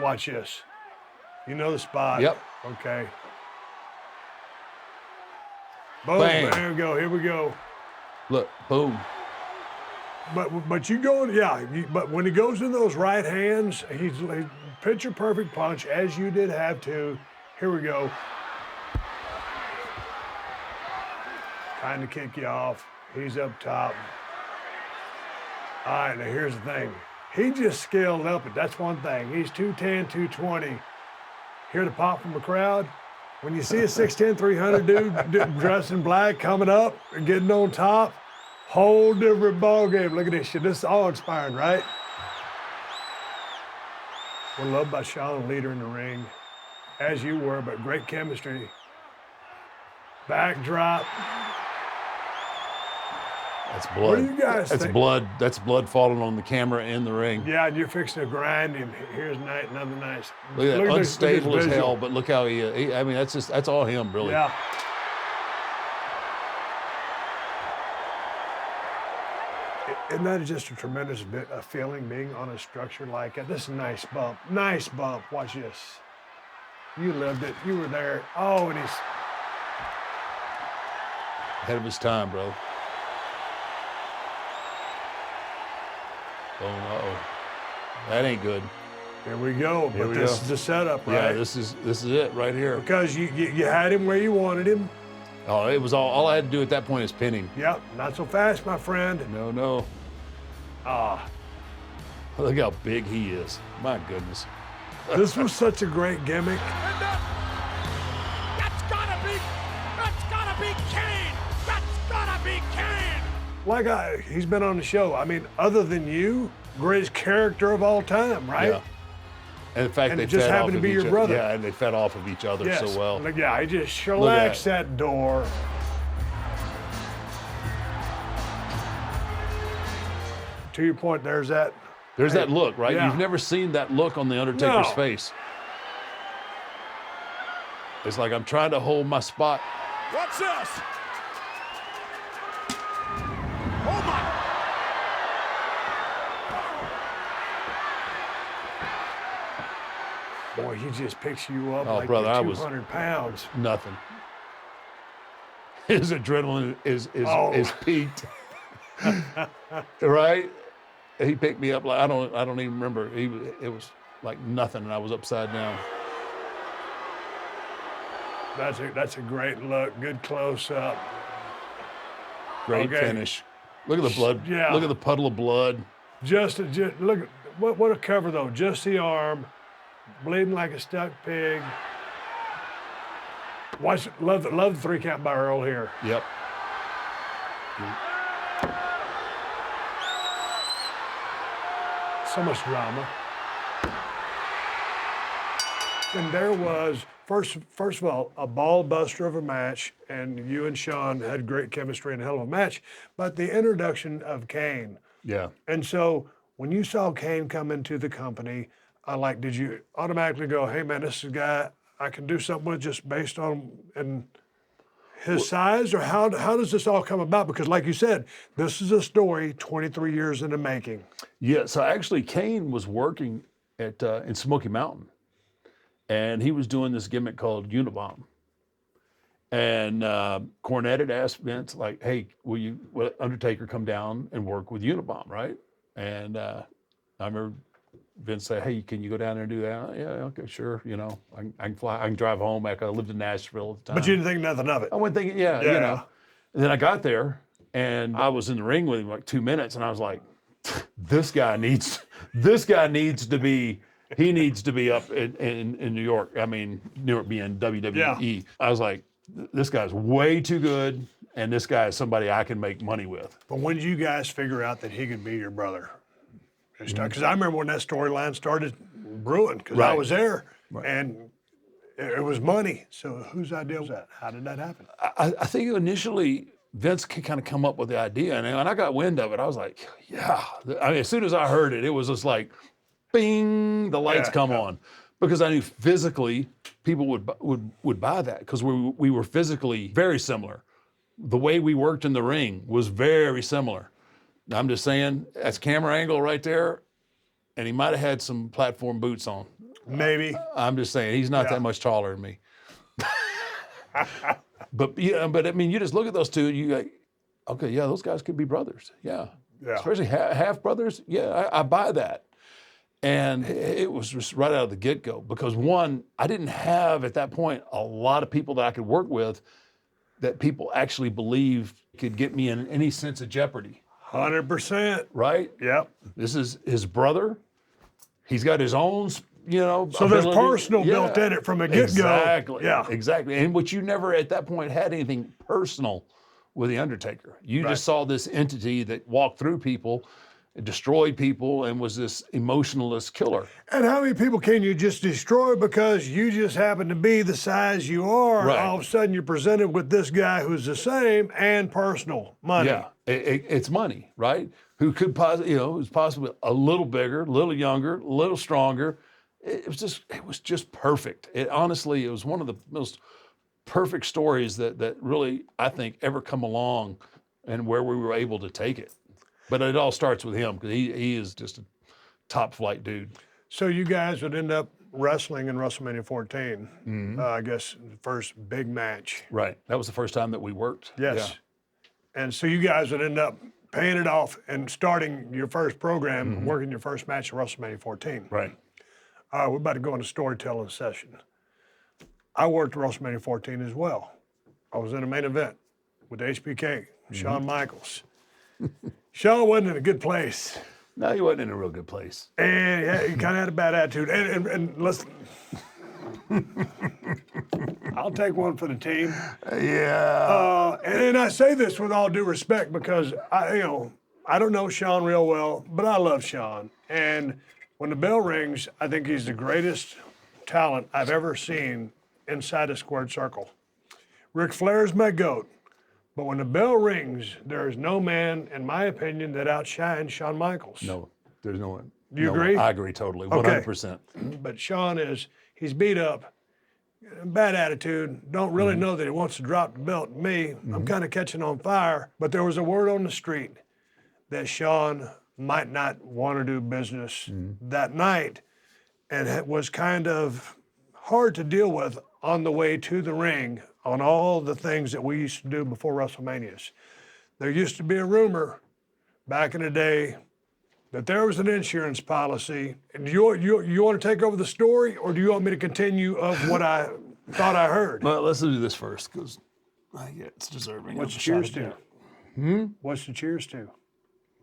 Watch this. You know the spot. Yep. Okay. Boom. Bang. There we go. Here we go. Look, boom. But you go, yeah. But when he goes in those right hands, he's picture perfect punch, as you did have to. Here we go. Trying to kick you off. He's up top. All right, now here's the thing. He just scaled up it. That's one thing. He's 210, 220. Hear the pop from the crowd? When you see a 6'10", 300 dude dressed in black coming up and getting on top, whole different ball game. Look at this shit. This is all inspiring, right? We're loved by Sean, leader in the ring, as you were, but great chemistry. Backdrop. That's blood. do you guys That's think? blood. That's blood falling on the camera in the ring. Yeah, and you're fixing to grind him. Here's another nice. Look at that, this unstable as visual. hell, but look how he I mean, that's all him, really. Yeah. Isn't that just a tremendous bit of feeling being on a structure like that? This is a nice bump. Nice bump. Watch this. You lived it. You were there. Oh, and he's. Ahead of his time, bro. Oh, uh-oh. That ain't good. Here we go. Here But we this go. is the setup, right? Yeah, this is it right here. Because you had him where you wanted him. Oh, it was all I had to do at that point is pin him. Yep. Not so fast, my friend. No. Ah. Look how big he is. My goodness. This was such a great gimmick. And that's gotta be Kane. That's gotta be Kane. He's been on the show. I mean, other than you, greatest character of all time, right? Yeah. And in fact, And they it just fed happened off to of be each your other. brother. Yeah, and they fed off of each other Yes. so well. Like, yeah, he just shellaxed that door. To your point, there's that. There's that look, right? Yeah. You've never seen that look on the Undertaker's No. face. It's like I'm trying to hold my spot. What's this? Oh my! Boy, he just picks you up Oh, like brother, you're I was- 200 pounds. Nothing. His adrenaline is Oh. peaked. Right? He picked me up like I don't even remember. It was like nothing, and I was upside down. That's a great look. Good close up. Great Okay. finish. Look at the blood. Yeah. Look at the puddle of blood. Just look at what a cover though. Just the arm, bleeding like a stuck pig. Love the 3 count by Earl here. Yep. So much drama. And there was first of all a ball buster of a match, and you and Sean had great chemistry and a hell of a match. But the introduction of Kane, Yeah. and so when you saw Kane come into the company, did you automatically go, "Hey man, this is a guy I can do something with just based on and his size," or how does this all come about? Because like you said, this is a story 23 years in the making. Yeah. So actually, Kane was working at in Smoky Mountain, and he was doing this gimmick called Unabomb. And Cornette had asked Vince, like, "Hey, will Undertaker come down and work with Unabomb, right?" And I remember Vince say, "Hey, can you go down there and do that?" Yeah, okay, sure. You know, I can fly. I can drive home back. I lived in Nashville at the time. But you didn't think nothing of it. I went thinking, yeah, you Yeah. know. And then I got there, and I was in the ring with him like 2 minutes, and I was like, this guy needs to be. He needs to be up in New York. I mean, New York being WWE. I was like, this guy's way too good, and this guy is somebody I can make money with. But when did you guys figure out that he could be your brother? Because I remember when that storyline started brewing, because I Right. was there, and it was money. So whose idea was that? How did that happen? I think initially Vince could kind of come up with the idea, and when I got wind of it, I was like, yeah. I mean, as soon as I heard it, it was just like, bing, the lights Yeah, come yeah. on, because I knew physically people would buy that because we were physically very similar. The way we worked in the ring was very similar. I'm just saying, that's camera angle right there, and he might have had some platform boots on. Maybe. I'm just saying, he's not Yeah. that much taller than me. But yeah, but I mean, you just look at those two, and you like, okay, yeah, those guys could be brothers. Yeah, Yeah. especially half brothers. Yeah, I buy that. And it was just right out of the get-go because one, I didn't have at that point a lot of people that I could work with that people actually believed could get me in any sense of jeopardy. 100%. Right? Yep. This is his brother. He's got his own, you know. So there's ability. personal built in it from the get-go. Exactly. Yeah. Exactly. And which you never at that point had anything personal with the Undertaker. You Right. just saw this entity that walked through people, destroyed people, and was this emotionless killer. And how many people can you just destroy because you just happen to be the size you are? Right. All of a sudden you're presented with this guy who's the same and personal money. Yeah, it's money, right? Who could possibly, who's possibly a little bigger, a little younger, a little stronger. It was just perfect. It was one of the most perfect stories that really I think ever come along, and where we were able to take it. But it all starts with him because he is just a top flight dude. So you guys would end up wrestling in WrestleMania 14. Mm-hmm. I guess the first big match. Right. That was the first time that we worked. Yes. And so you guys would end up paying it off and starting your first program, working your first match at WrestleMania 14. Yeah. Right. All right, we're about to go into storytelling session. I worked WrestleMania 14 as well. I was in a main event with HBK, Shawn Michaels. Shawn wasn't in a good place. No, he wasn't in a real good place. And yeah, he kind of had a bad attitude. And listen, I'll take one for the team. Yeah. And I say this with all due respect because I don't know Shawn real well, but I love Shawn. And When the bell rings, I think he's the greatest talent I've ever seen inside a squared circle. Ric Flair's my GOAT. But when the bell rings, there is no man, in my opinion, that outshines Shawn Michaels. No, there's no one. Do you no agree? One. I agree totally, Okay. 100%. But Shawn he's beat up, bad attitude, don't really know that he wants to drop the belt. Me, I'm kind of catching on fire. But there was a word on the street that Shawn might not want to do business that night, and it was kind of hard to deal with on the way to the ring on all the things that we used to do before WrestleManias. There used to be a rumor back in the day that there was an insurance policy. And you want to take over the story, or do you want me to continue of what I thought I heard? Well, let's do this first because it's deserving. What's of the a shot cheers at to? that. What's the cheers to?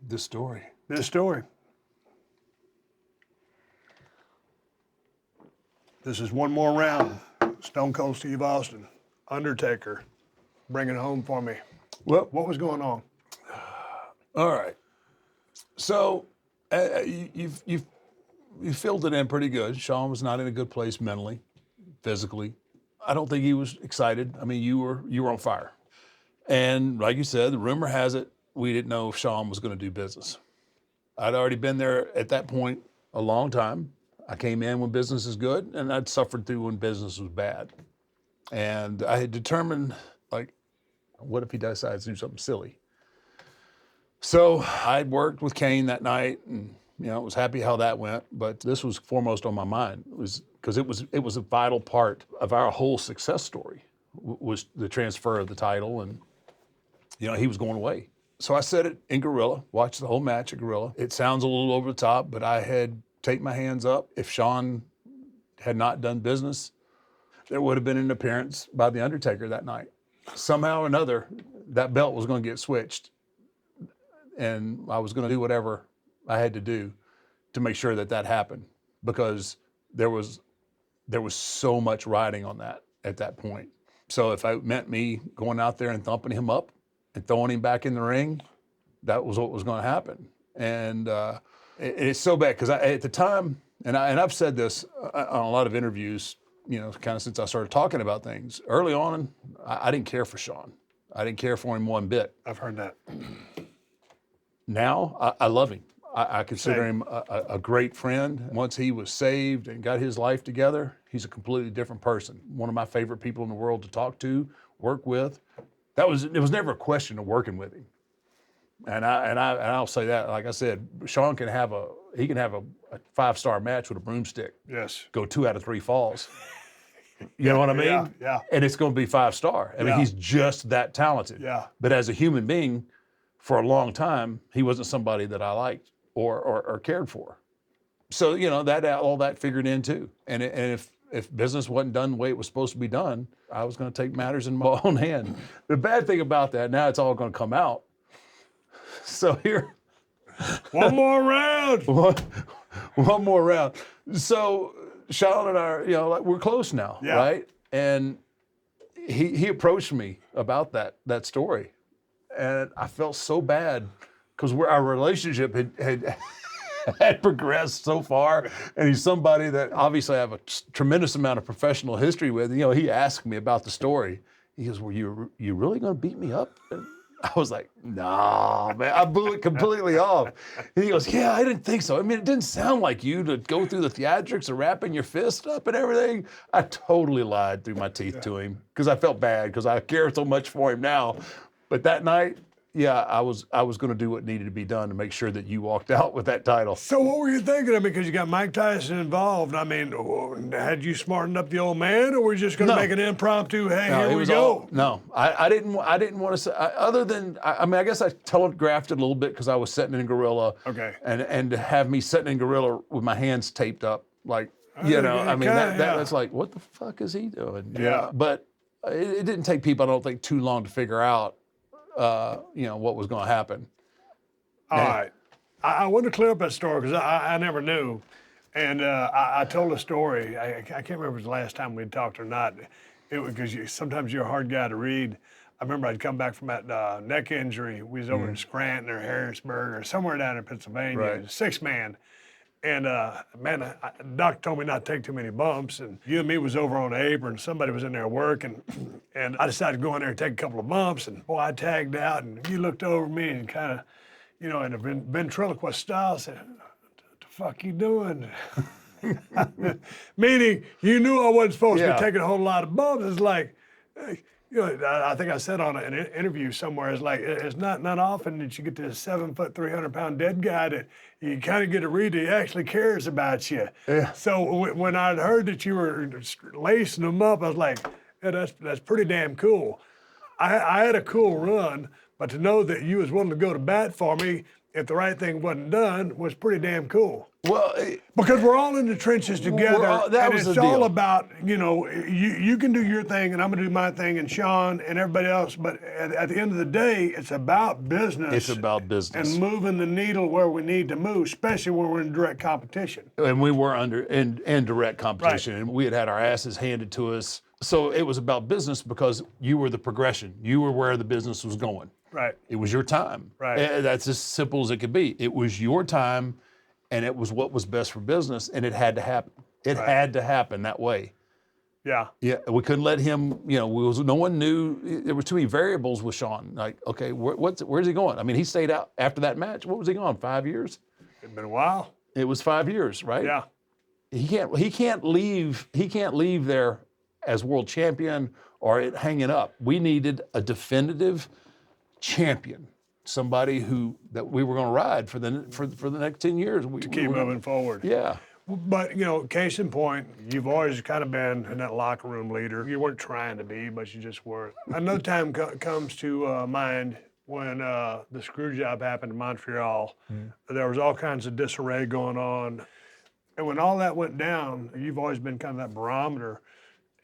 This story. This story. This is one more round. Stone Cold Steve Austin, Undertaker, bring it home for me. Well, What was going on? all right. So you filled it in pretty good. Shawn was not in a good place mentally, physically. I don't think he was excited. I mean, you were on fire, and like you said, the rumor has it we didn't know if Shawn was going to do business. I'd already been there at that point a long time. I came in when business is good, and I'd suffered through when business was bad. And I had determined, like, what if he decides to do something silly? So I'd worked with Kane that night, and was happy how that went. But this was foremost on my mind, was because it was a vital part of our whole success story, was the transfer of the title, and he was going away. So I said it in Gorilla, watched the whole match at Gorilla. It sounds a little over the top, but I had taken my hands up. If Shawn had not done business, there would have been an appearance by The Undertaker that night. Somehow or another, that belt was going to get switched, and I was going to do whatever I had to do to make sure that happened, because there was so much riding on that at that point. So if it meant me going out there and thumping him up and throwing him back in the ring, that was what was going to happen. And it's so bad because at the time, and I've said this on a lot of interviews, kind of since I started talking about things. Early on, I didn't care for Shawn. I didn't care for him one bit. I've heard that. Now, I love him. I consider Same. him a great friend. Once he was saved and got his life together, he's a completely different person. One of my favorite people in the world to talk to, work with. It was never a question of working with him. And I'll say that, like I said, Shawn can have a 5-star match with a broomstick. Yes. Go 2 out of 3 falls. You know what I mean? Yeah. And it's going to be 5-star. I mean, Yeah. he's just that talented. Yeah. But as a human being, for a long time, he wasn't somebody that I liked or cared for. So all that figured in too. And if business wasn't done the way it was supposed to be done, I was going to take matters in my own hand. The bad thing about that, now it's all going to come out. So here, One more round. one more round. So Shawn and I, we're close now, Yeah. right? And he approached me about that story, and I felt so bad because our relationship had progressed so far, and he's somebody that obviously I have a tremendous amount of professional history with. He asked me about the story. He goes, "Were you really going to beat me up?" And I was like, "No, man." I blew it completely off. And he goes, "Yeah, I didn't think so. I mean, it didn't sound like you to go through the theatrics of wrapping your fist up and everything." I totally lied through my teeth to him because I felt bad because I care so much for him now. But that night, yeah, I was going to do what needed to be done to make sure that you walked out with that title. So what were you thinking? I mean, because you got Mike Tyson involved. I mean, had you smartened up the old man, or were you just going to No. make an impromptu, hey, No, here it we was go? no, I didn't want to say, other than, I mean, I guess I telegraphed it a little bit because I was sitting in Gorilla. Okay. And to have me sitting in Gorilla with my hands taped up, like, I mean, kinda, yeah. that's like, what the fuck is he doing? Yeah. But it didn't take people, I don't think, too long to figure out, what was going to happen. All right. I want to clear up that story because I never knew. And I told a story. I can't remember if it was the last time we talked or not. It was because sometimes you're a hard guy to read. I remember I'd come back from that neck injury. We was over in Scranton or Harrisburg or somewhere down in Pennsylvania, Right. 6-man. And man, Doc told me not to take too many bumps. And you and me was over on the apron. Somebody was in there working, and I decided to go in there and take a couple of bumps. And boy, I tagged out, and you looked over me and kind of, in a ventriloquist style, said, "What the fuck you doing?" Meaning, you knew I wasn't supposed to be taking a whole lot of bumps. It's like, I think I said on an interview somewhere, it's like, it's not often that you get this 7 foot, 300-pound dead guy that you kind of get to read that he actually cares about you. Yeah. So when I'd heard that you were lacing them up, I was like, yeah, that's pretty damn cool. I had a cool run, but to know that you was willing to go to bat for me if the right thing wasn't done was pretty damn cool. Well, Because we're all in the trenches together, that and was it's the all deal. about, you can do your thing, and I'm gonna do my thing, and Sean and everybody else. But at the end of the day, it's about business. it's about business. and moving the needle where we need to move, especially when we're in direct competition. And we were in direct competition, and we had our asses handed to us. So it was about business because you were the progression. You were where the business was going. Right. It was your time. Right. And that's as simple as it could be. It was your time, and it was what was best for business, and it had to happen. It had to happen that way. Yeah. Yeah, we couldn't let him. No one knew. There were too many variables with Sean. Like, okay, where's he going? I mean, he stayed out after that match. What was he gone? 5 years? It's been a while. It was 5 years, right? Yeah. He can't leave there as world champion or it hanging up. We needed a definitive champion, somebody that we were going to ride for the next 10 years. To keep moving forward. Yeah. But, case in point, you've always kind of been in that locker room leader. You weren't trying to be, but you just weren't. Another time comes to mind when the screw job happened in Montreal. There was all kinds of disarray going on. And when all that went down, you've always been kind of that barometer.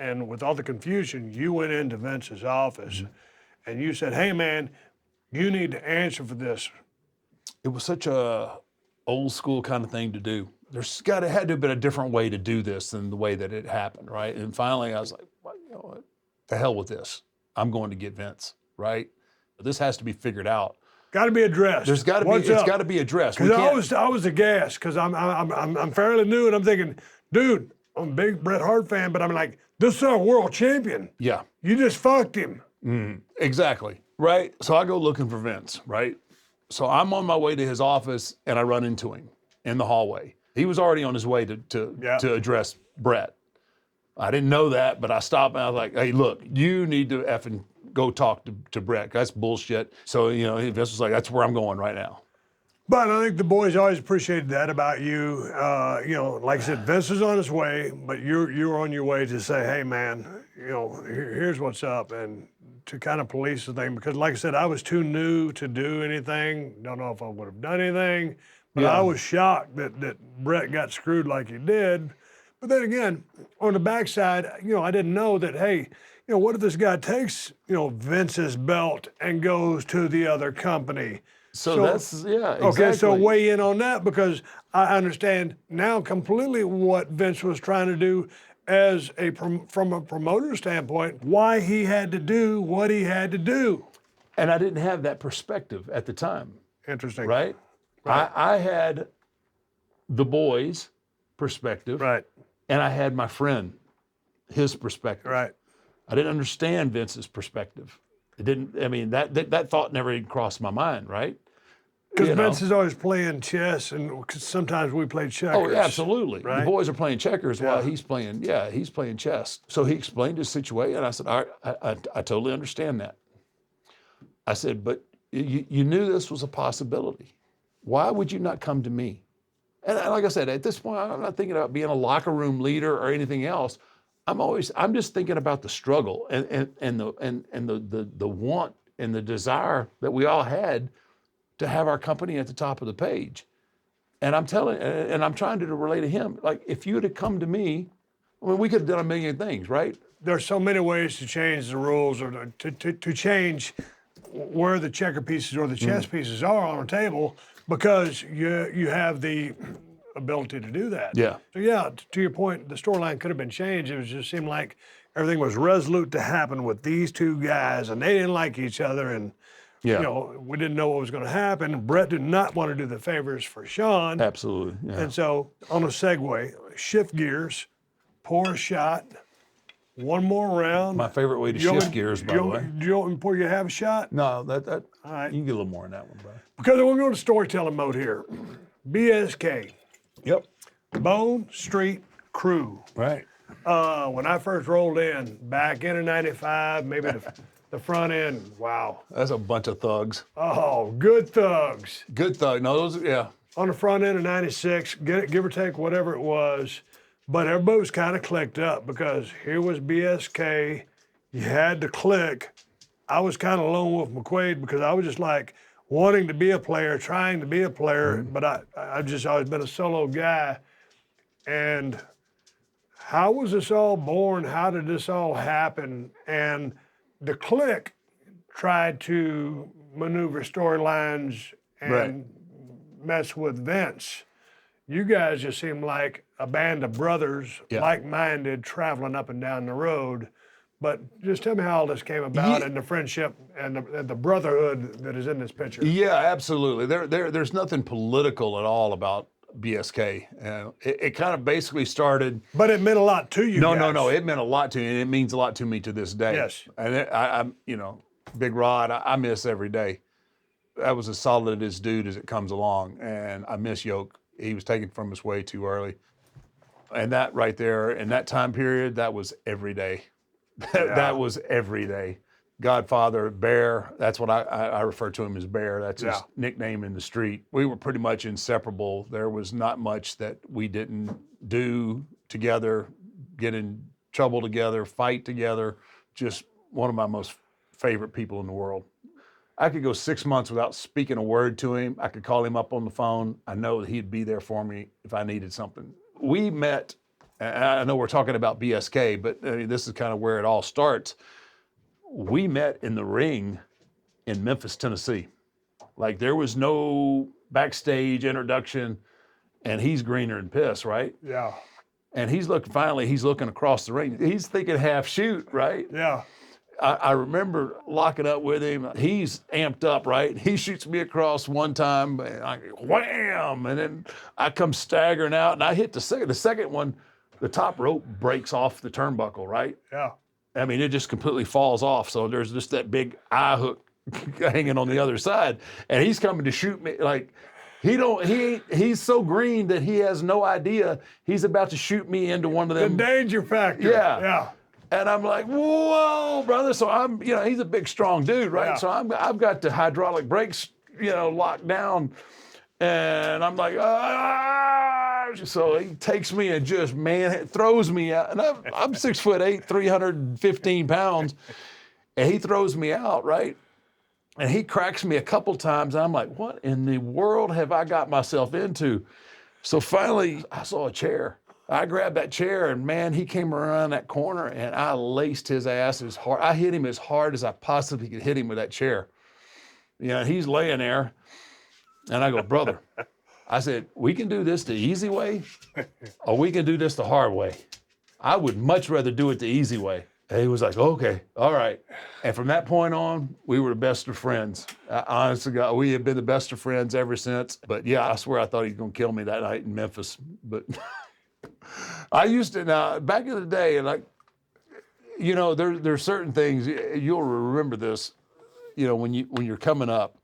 And with all the confusion, you went into Vince's office and you said, "Hey, man, you need to answer for this." It was such a old school kind of thing to do. Had to have been a different way to do this than the way that it happened, right? And finally, I was like, well, you know what? The hell with this. I'm going to get Vince, right? This has to be figured out. Got to be addressed. It's got to be addressed. Because I was aghast because I'm fairly new and I'm thinking, dude, I'm a big Bret Hart fan, but I'm like, this is our world champion. Yeah. You just fucked him. Exactly. Right. So I go looking for Vince, right? So I'm on my way to his office and I run into him in the hallway. He was already on his way to address Bret. I didn't know that, but I stopped and I was like, "Hey, look, you need to effing go talk to Bret. That's bullshit." So, Vince was like, "That's where I'm going right now." But I think the boys always appreciated that about you. Like I said, Vince is on his way, but you're on your way to say, "Hey, man, here's what's up," and to kind of police the thing. Because, like I said, I was too new to do anything. Don't know if I would have done anything, but I was shocked that Bret got screwed like he did. But then again, on the backside, I didn't know that. Hey, what if this guy takes Vince's belt and goes to the other company? So that's, exactly. Okay, so weigh in on that because I understand now completely what Vince was trying to do as from a promoter standpoint, why he had to do what he had to do. And I didn't have that perspective at the time. Interesting. Right? I had the boys' perspective. Right. And I had my friend, his perspective. Right. I didn't understand Vince's perspective. It didn't, that thought never even crossed my mind, right? Because Vince is always playing chess, and sometimes we play checkers. Oh, absolutely. Right? The boys are playing checkers while he's playing chess. So he explained his situation, and I said, all right, I totally understand that. I said, but you knew this was a possibility. Why would you not come to me? And like I said, at this point, I'm not thinking about being a locker room leader or anything else. I'm just thinking about the struggle and the want and the desire that we all had to have our company at the top of the page. And I'm trying to relate to him. Like, if you had come to me, we could have done a million things, right? There's so many ways to change the rules or to change where the checker pieces or the chess pieces are on a table because you have the ability to do that. Yeah. So to your point, the storyline could have been changed. It just seemed like everything was resolute to happen with these two guys, and they didn't like each other, and Yeah. You know, we didn't know what was going to happen. Brett did not want to do the favors for Sean. Absolutely. Yeah. And so on a segue, shift gears, pour a shot, one more round. My favorite way to You want shift me- gears, by you the want- way. Do you want me to pour you half a shot? No, that All right. you can get a little more in that one, bro. Because we're going to storytelling mode here. BSK, Yep. Bone Street Crew. Right. When I first rolled in, back in '95, maybe the front end, wow. That's a bunch of thugs. Oh, good thugs. Good thug. No, those. Yeah. On the front end of '96, give or take whatever it was, but everybody was kind of clicked up because here was BSK. You had to click. I was kind of lone wolf McQuaid because I was just like wanting to be a player, trying to be a player, but I've just always been a solo guy. And how was this all born? How did this all happen? And the click tried to maneuver storylines and Right. mess with Vince. You guys just seem like a band of brothers, Yeah. like-minded, traveling up and down the road. But just tell me how all this came about Ye- and the friendship and the brotherhood that is in this picture. Yeah, absolutely. There's nothing political at all about BSK. It kind of basically started. But it meant a lot to you No, guys. no. It meant a lot to me, and it means a lot to me to this day. Yes. And I'm, Big Rod, I miss every day. That was as solid as dude as it comes along, and I miss Yoke. He was taken from us way too early, and that right there in that time period, that was every day. That was every day. Godfather, Bear, that's what I refer to him as Bear. That's his Yeah. nickname in the street. We were pretty much inseparable. There was not much that we didn't do together, get in trouble together, fight together. Just one of my most favorite people in the world. I could go 6 months without speaking a word to him. I could call him up on the phone. I know that he'd be there for me if I needed something. We met, and I know we're talking about BSK, but this is kind of where it all starts. We met in the ring in Memphis, Tennessee. Like there was no backstage introduction, and he's greener than piss, right? Yeah. And he's looking across the ring. He's thinking half shoot, right? Yeah. I remember locking up with him. He's amped up, right? He shoots me across one time, and I go, wham! And then I come staggering out, and I hit the second. The second one, the top rope breaks off the turnbuckle, right? Yeah. I mean, it just completely falls off. So there's just that big eye hook hanging on the other side, and he's coming to shoot me. Like he's so green that he has no idea he's about to shoot me into one of The them. danger factor. Yeah. Yeah. And I'm like, whoa, brother. So I'm, he's a big, strong dude, right? Yeah. So I've got the hydraulic brakes, locked down. And I'm like, ah. So he takes me and just, throws me out. And I'm 6'8", 315 pounds. And he throws me out, right? And he cracks me a couple times. And I'm like, what in the world have I got myself into? So finally, I saw a chair. I grabbed that chair, and man, he came around that corner, and I laced his ass as hard. I hit him as hard as I possibly could hit him with that chair. He's laying there, and I go, brother, I said, we can do this the easy way, or we can do this the hard way. I would much rather do it the easy way. And he was like, okay, all right. And from that point on, we were the best of friends. Honestly, God, we have been the best of friends ever since. But yeah, I swear I thought he was going to kill me that night in Memphis. But I used to, now, back in the day, and there's certain things, you'll remember this, when you're coming up,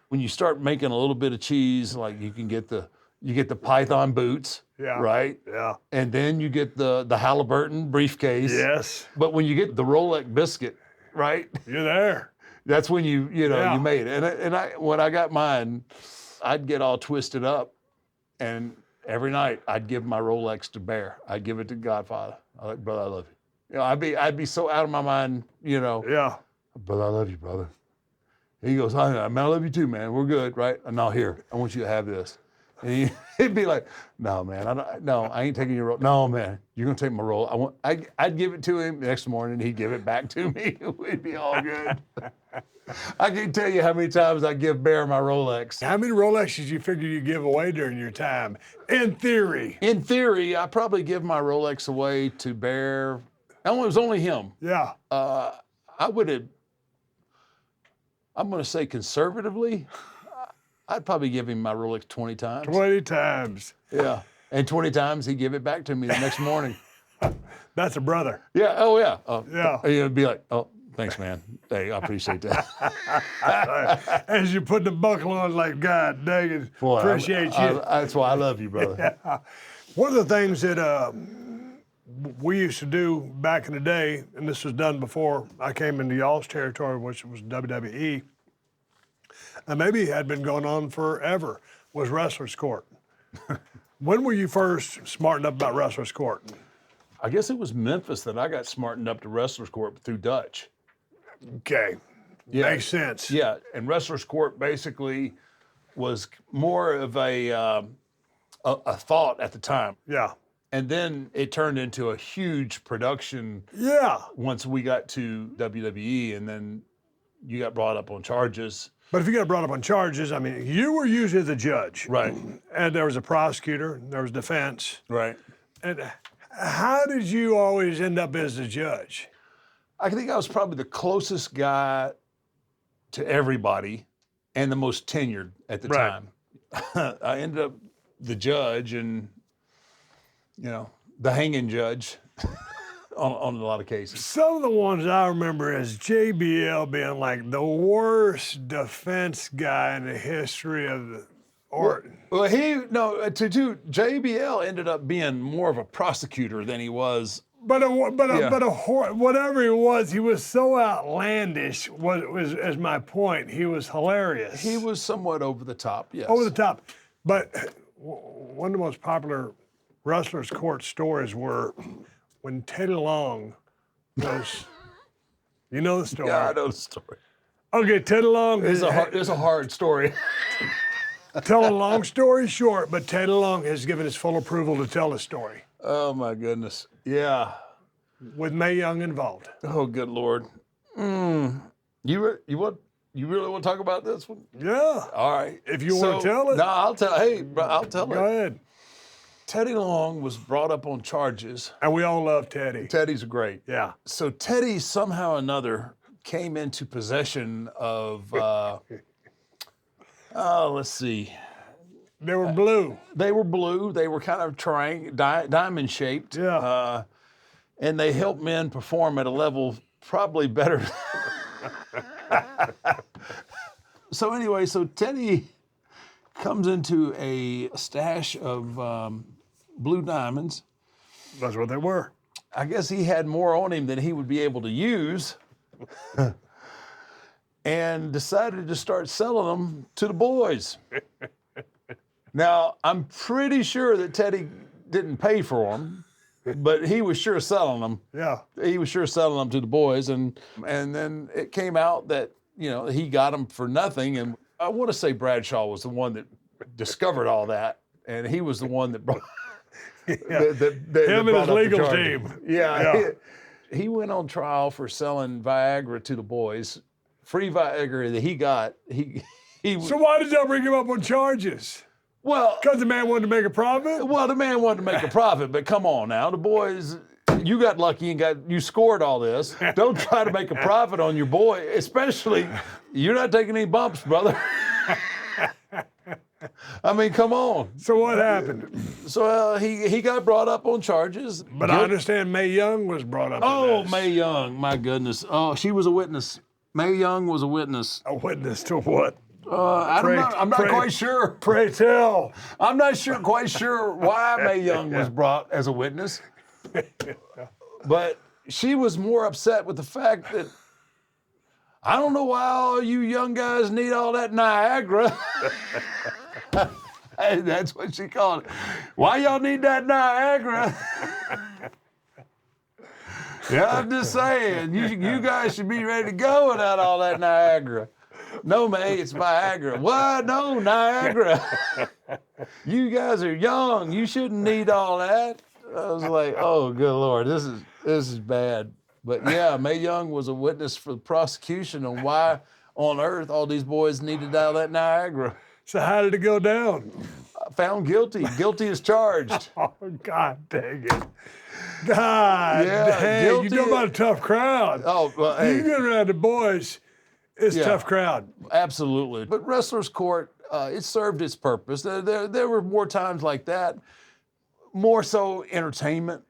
when you start making a little bit of cheese, like you get the Python boots, Yeah. right? Yeah. And then you get the Halliburton briefcase. Yes. But when you get the Rolex biscuit, right? You're there. That's when you Yeah. made it. And when I got mine, I'd get all twisted up, and every night I'd give my Rolex to Bear. I'd give it to Godfather. I'm like, brother, I love you. I'd be so out of my mind, Yeah. brother, I love you, brother. He goes, I love you too, man. We're good, right? No, here, I want you to have this. And he'd be like, no, man, I ain't taking your roll. No, man, you're gonna take my roll. I'd give it to him the next morning. He'd give it back to me. We'd be all good. I can't tell you how many times I give Bear my Rolex. How many Rolexes you figure you give away during your time? In theory. In theory, I probably give my Rolex away to Bear. It was only him. Yeah. I would have. I'm going to say conservatively, I'd probably give him my Rolex 20 times. 20 times. Yeah. And 20 times he'd give it back to me the next morning. That's a brother. Yeah. Oh, yeah. Yeah. He'd be like, oh, thanks, man. Hey, I appreciate that. As you put the buckle on, like, God dang it, Boy, appreciate you. That's why I love you, brother. One of the things that we used to do back in the day, and this was done before I came into y'all's territory, which was WWE, and maybe had been going on forever, was Wrestler's Court. When were you first smartened up about Wrestler's Court? I guess it was Memphis that I got smartened up to Wrestler's Court through Dutch. Okay, Yeah. makes sense. Yeah, and Wrestler's Court basically was more of a thought at the time. Yeah, And then it turned into a huge production yeah. once we got to WWE, and then you got brought up on charges. But if you got brought up on charges, I mean, you were usually the judge. Right. And there was a prosecutor, there was defense. Right. And how did you always end up as the judge? I think I was probably the closest guy to everybody and the most tenured at the Right. time. I ended up the judge and, the hanging judge on a lot of cases. Some of the ones I remember as JBL being like the worst defense guy in the history of the art. Well, JBL ended up being more of a prosecutor than he was. Whatever he was so outlandish. Was my point. He was hilarious. He was somewhat over the top, yes. Over the top. But one of the most popular Wrestler's Court stories were when Teddy Long was, you know the story. Yeah, I know the story. Okay, Teddy Long. It's a hard story. Tell a long story short, but Teddy Long has given his full approval to tell the story Oh my goodness. Yeah. with Mae Young involved. Oh, good Lord. You really want to talk about this one? Yeah. All right. If you want to tell it. No, I'll tell. Hey, bro, I'll tell Go it. ahead. Teddy Long was brought up on charges. And we all love Teddy. Teddy's great. Yeah. So Teddy somehow or another came into possession of. Let's see. They were blue. They were blue. They were kind of diamond shaped. Yeah. And they helped men perform at a level probably better. So anyway, Teddy comes into a stash of blue diamonds. That's what they were. I guess he had more on him than he would be able to use. And decided to start selling them to the boys. Now, I'm pretty sure that Teddy didn't pay for them, but he was sure selling them. Yeah. He was sure selling them to the boys, and then it came out that he got them for nothing. And I want to say Bradshaw was the one that discovered all that, and he was the one that brought that Him and brought his up the legal charges. team. Yeah, Yeah. he went on trial for selling Viagra to the boys. Free Viagra that he got. He So why did y'all bring him up on charges? well, Because the man wanted to make a profit? Well, the man wanted to make a profit, but come on now, the boys, you got lucky and you scored all this. Don't try to make a profit on your boy, especially you're not taking any bumps, brother. I mean, come on. So what happened? So he got brought up on charges. But I understand Mae Young was brought up Oh, in this. Mae Young, my goodness. Oh, she was a witness. Mae Young was a witness. A witness to what? I'm not pray- quite sure. Pray tell. I'm not quite sure why Mae Young was brought as a witness, but she was more upset with the fact that I don't know why all you young guys need all that Niagara. That's what she called it. Why y'all need that Niagara? Yeah, I'm just saying, you guys should be ready to go without all that Niagara. No, May, it's Viagra. What? No, Niagara. You guys are young. You shouldn't need all that. I was like, oh, good Lord, this is bad. But yeah, Mae Young was a witness for the prosecution on why on earth all these boys needed all that Niagara. So how did it go down? Found guilty. Guilty as charged. Oh, God dang it. God Yeah, dang. guilty. You know about a tough crowd. Oh, well, hey. You get around the boys, It's a Yeah. tough crowd. Absolutely. But Wrestler's Court, it served its purpose. There were more times like that, more so entertainment.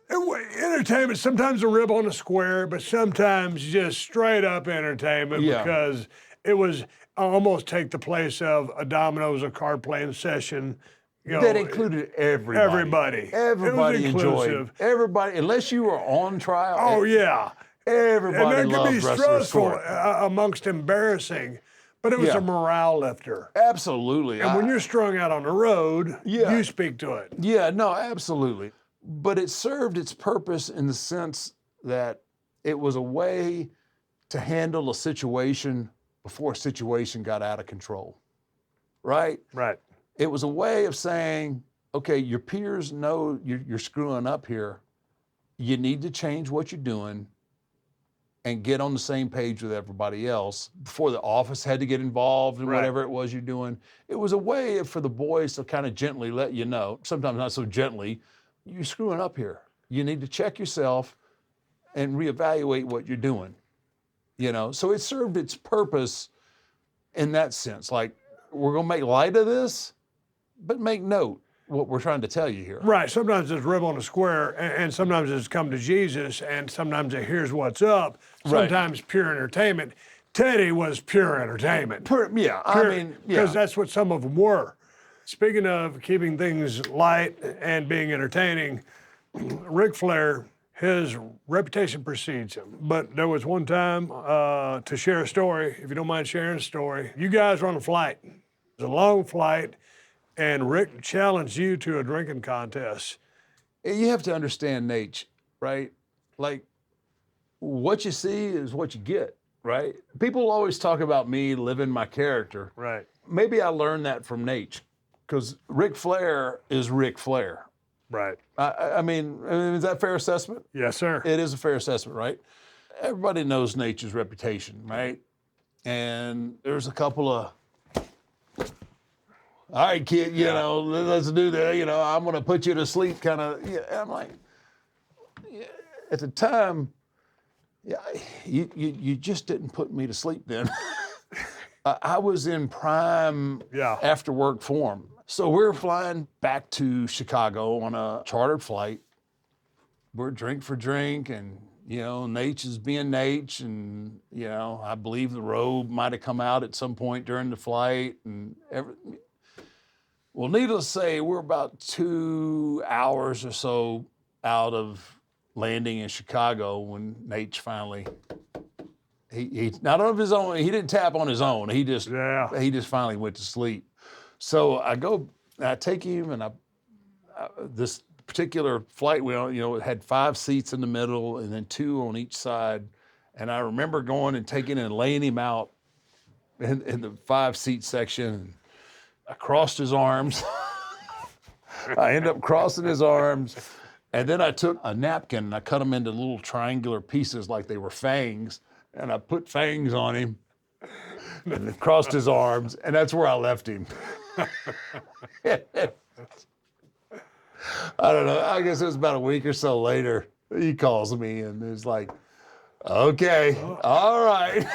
Entertainment, sometimes a rib on the square, but sometimes just straight up entertainment Yeah. because it was almost take the place of a dominoes or card playing session. You know, That included everybody. everybody. Everybody It was enjoyed. inclusive. Everybody, unless you were on trial. Oh, yeah. Everybody And that could loved be Wrestler's stressful Court. amongst embarrassing, but it was Yeah. a morale lifter. Absolutely. And when you're strung out on the road, Yeah. you speak to it. Yeah, no, absolutely. But it served its purpose in the sense that it was a way to handle a situation before a situation got out of control, right? Right. It was a way of saying, okay, your peers know you're screwing up here. You need to change what you're doing and get on the same page with everybody else. Before the office had to get involved in Right. whatever it was you're doing, it was a way for the boys to kind of gently let you know, sometimes not so gently, you're screwing up here. You need to check yourself and reevaluate what you're doing. You know, so it served its purpose in that sense. Like, we're gonna make light of this, but make note what we're trying to tell you here. Right. Sometimes it's rib on the square, and sometimes it's come to Jesus, and sometimes it here's what's up. Right. Sometimes pure entertainment. Teddy was pure entertainment. Yeah, I mean, yeah. Because that's what some of them were. Speaking of keeping things light and being entertaining, Ric Flair, his reputation precedes him. But there was one time to share a story, if you don't mind sharing a story. You guys were on a flight. It was a long flight, and Rick challenged you to a drinking contest. You have to understand, Nate, right? Like, what you see is what you get, right? People always talk about me living my character. Right. Maybe I learned that from Nate, because Ric Flair is Ric Flair. Right. I mean, is that a fair assessment? Yes, sir. It is a fair assessment, right? Everybody knows Nature's reputation, right? And there's a couple of, all right, kid, you know, let's do that. You know, I'm going to put you to sleep kind of. Yeah, I'm like, yeah, at the time, yeah, you just didn't put me to sleep then. I was in prime after work form. So we're flying back to Chicago on a chartered flight. We're drink for drink, and, you know, Nate is being Nate, and, you know, I believe the robe might have come out at some point during the flight, and well, needless to say, we're about 2 hours or so out of landing in Chicago when Nate finally, he not of his own, he didn't tap on his own. He just finally went to sleep. So I take him, and this particular flight we on, you know, it had 5 seats in the middle and then 2 on each side. And I remember going and taking and laying him out in the 5-seat section. I crossed his arms. I ended up crossing his arms. And then I took a napkin and I cut them into little triangular pieces like they were fangs. And I put fangs on him and crossed his arms. And that's where I left him. I don't know. I guess it was about a week or so later. He calls me and is like, okay, all right.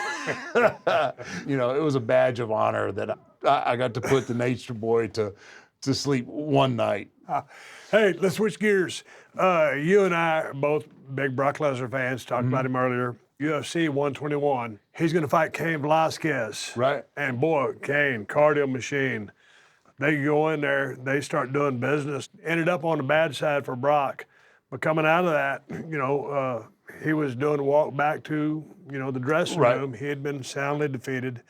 You know, it was a badge of honor that I got to put the Nature Boy to sleep one night. Hey, let's switch gears. You and I are both big Brock Lesnar fans. Talked about him earlier. UFC 121. He's going to fight Cain Velasquez. Right. And boy, Cain, cardio machine. They go in there, they start doing business. Ended up on the bad side for Brock. But coming out of that, you know, he was doing a walk back to, you know, the dressing room. He had been soundly defeated.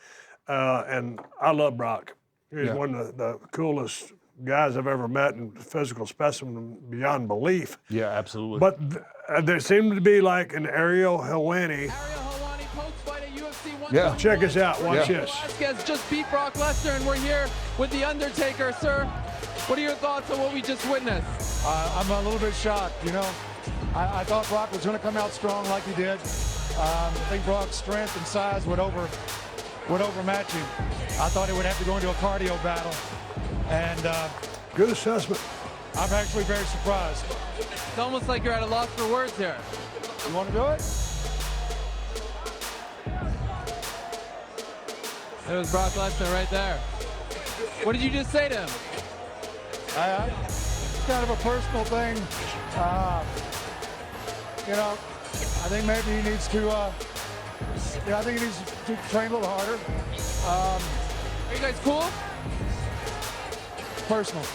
And I love Brock. He's one of the coolest guys I've ever met, and physical specimen beyond belief. Yeah, absolutely. But there seemed to be like an Ariel Helwani. Ariel Helwani post-fight at UFC 121. Yeah. Check us out. Watch this. Velasquez just beat Brock Lesnar, and we're here with The Undertaker. Sir, what are your thoughts on what we just witnessed? I'm a little bit shocked, you know. I thought Brock was going to come out strong like he did. I think Brock's strength and size would overmatch him. I thought he would have to go into a cardio battle. And Good assessment. I'm actually very surprised. It's almost like you're at a loss for words here. You want to do it? It was Brock Lesnar right there. What did you just say to him? It's kind of a personal thing. You know, I think maybe he needs to. I think he needs to train a little harder. Are you guys cool? Personal.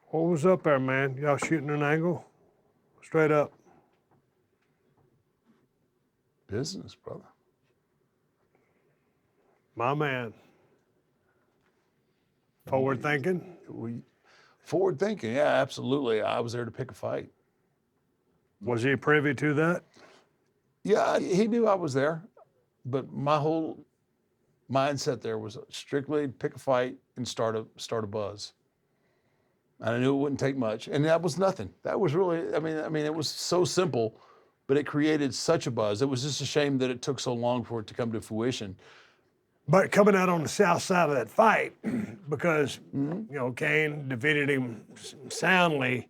What was up there, man? Y'all shooting an angle? Straight up. Business, brother. My man. Forward thinking? Forward thinking, yeah, absolutely. I was there to pick a fight. Was he privy to that? Yeah, he knew I was there, but my whole mindset there was strictly pick a fight and start a buzz. And I knew it wouldn't take much, and that was nothing. That was really, I mean, it was so simple, but it created such a buzz. It was just a shame that it took so long for it to come to fruition. But coming out on the south side of that fight, because, you know, Kane defeated him soundly,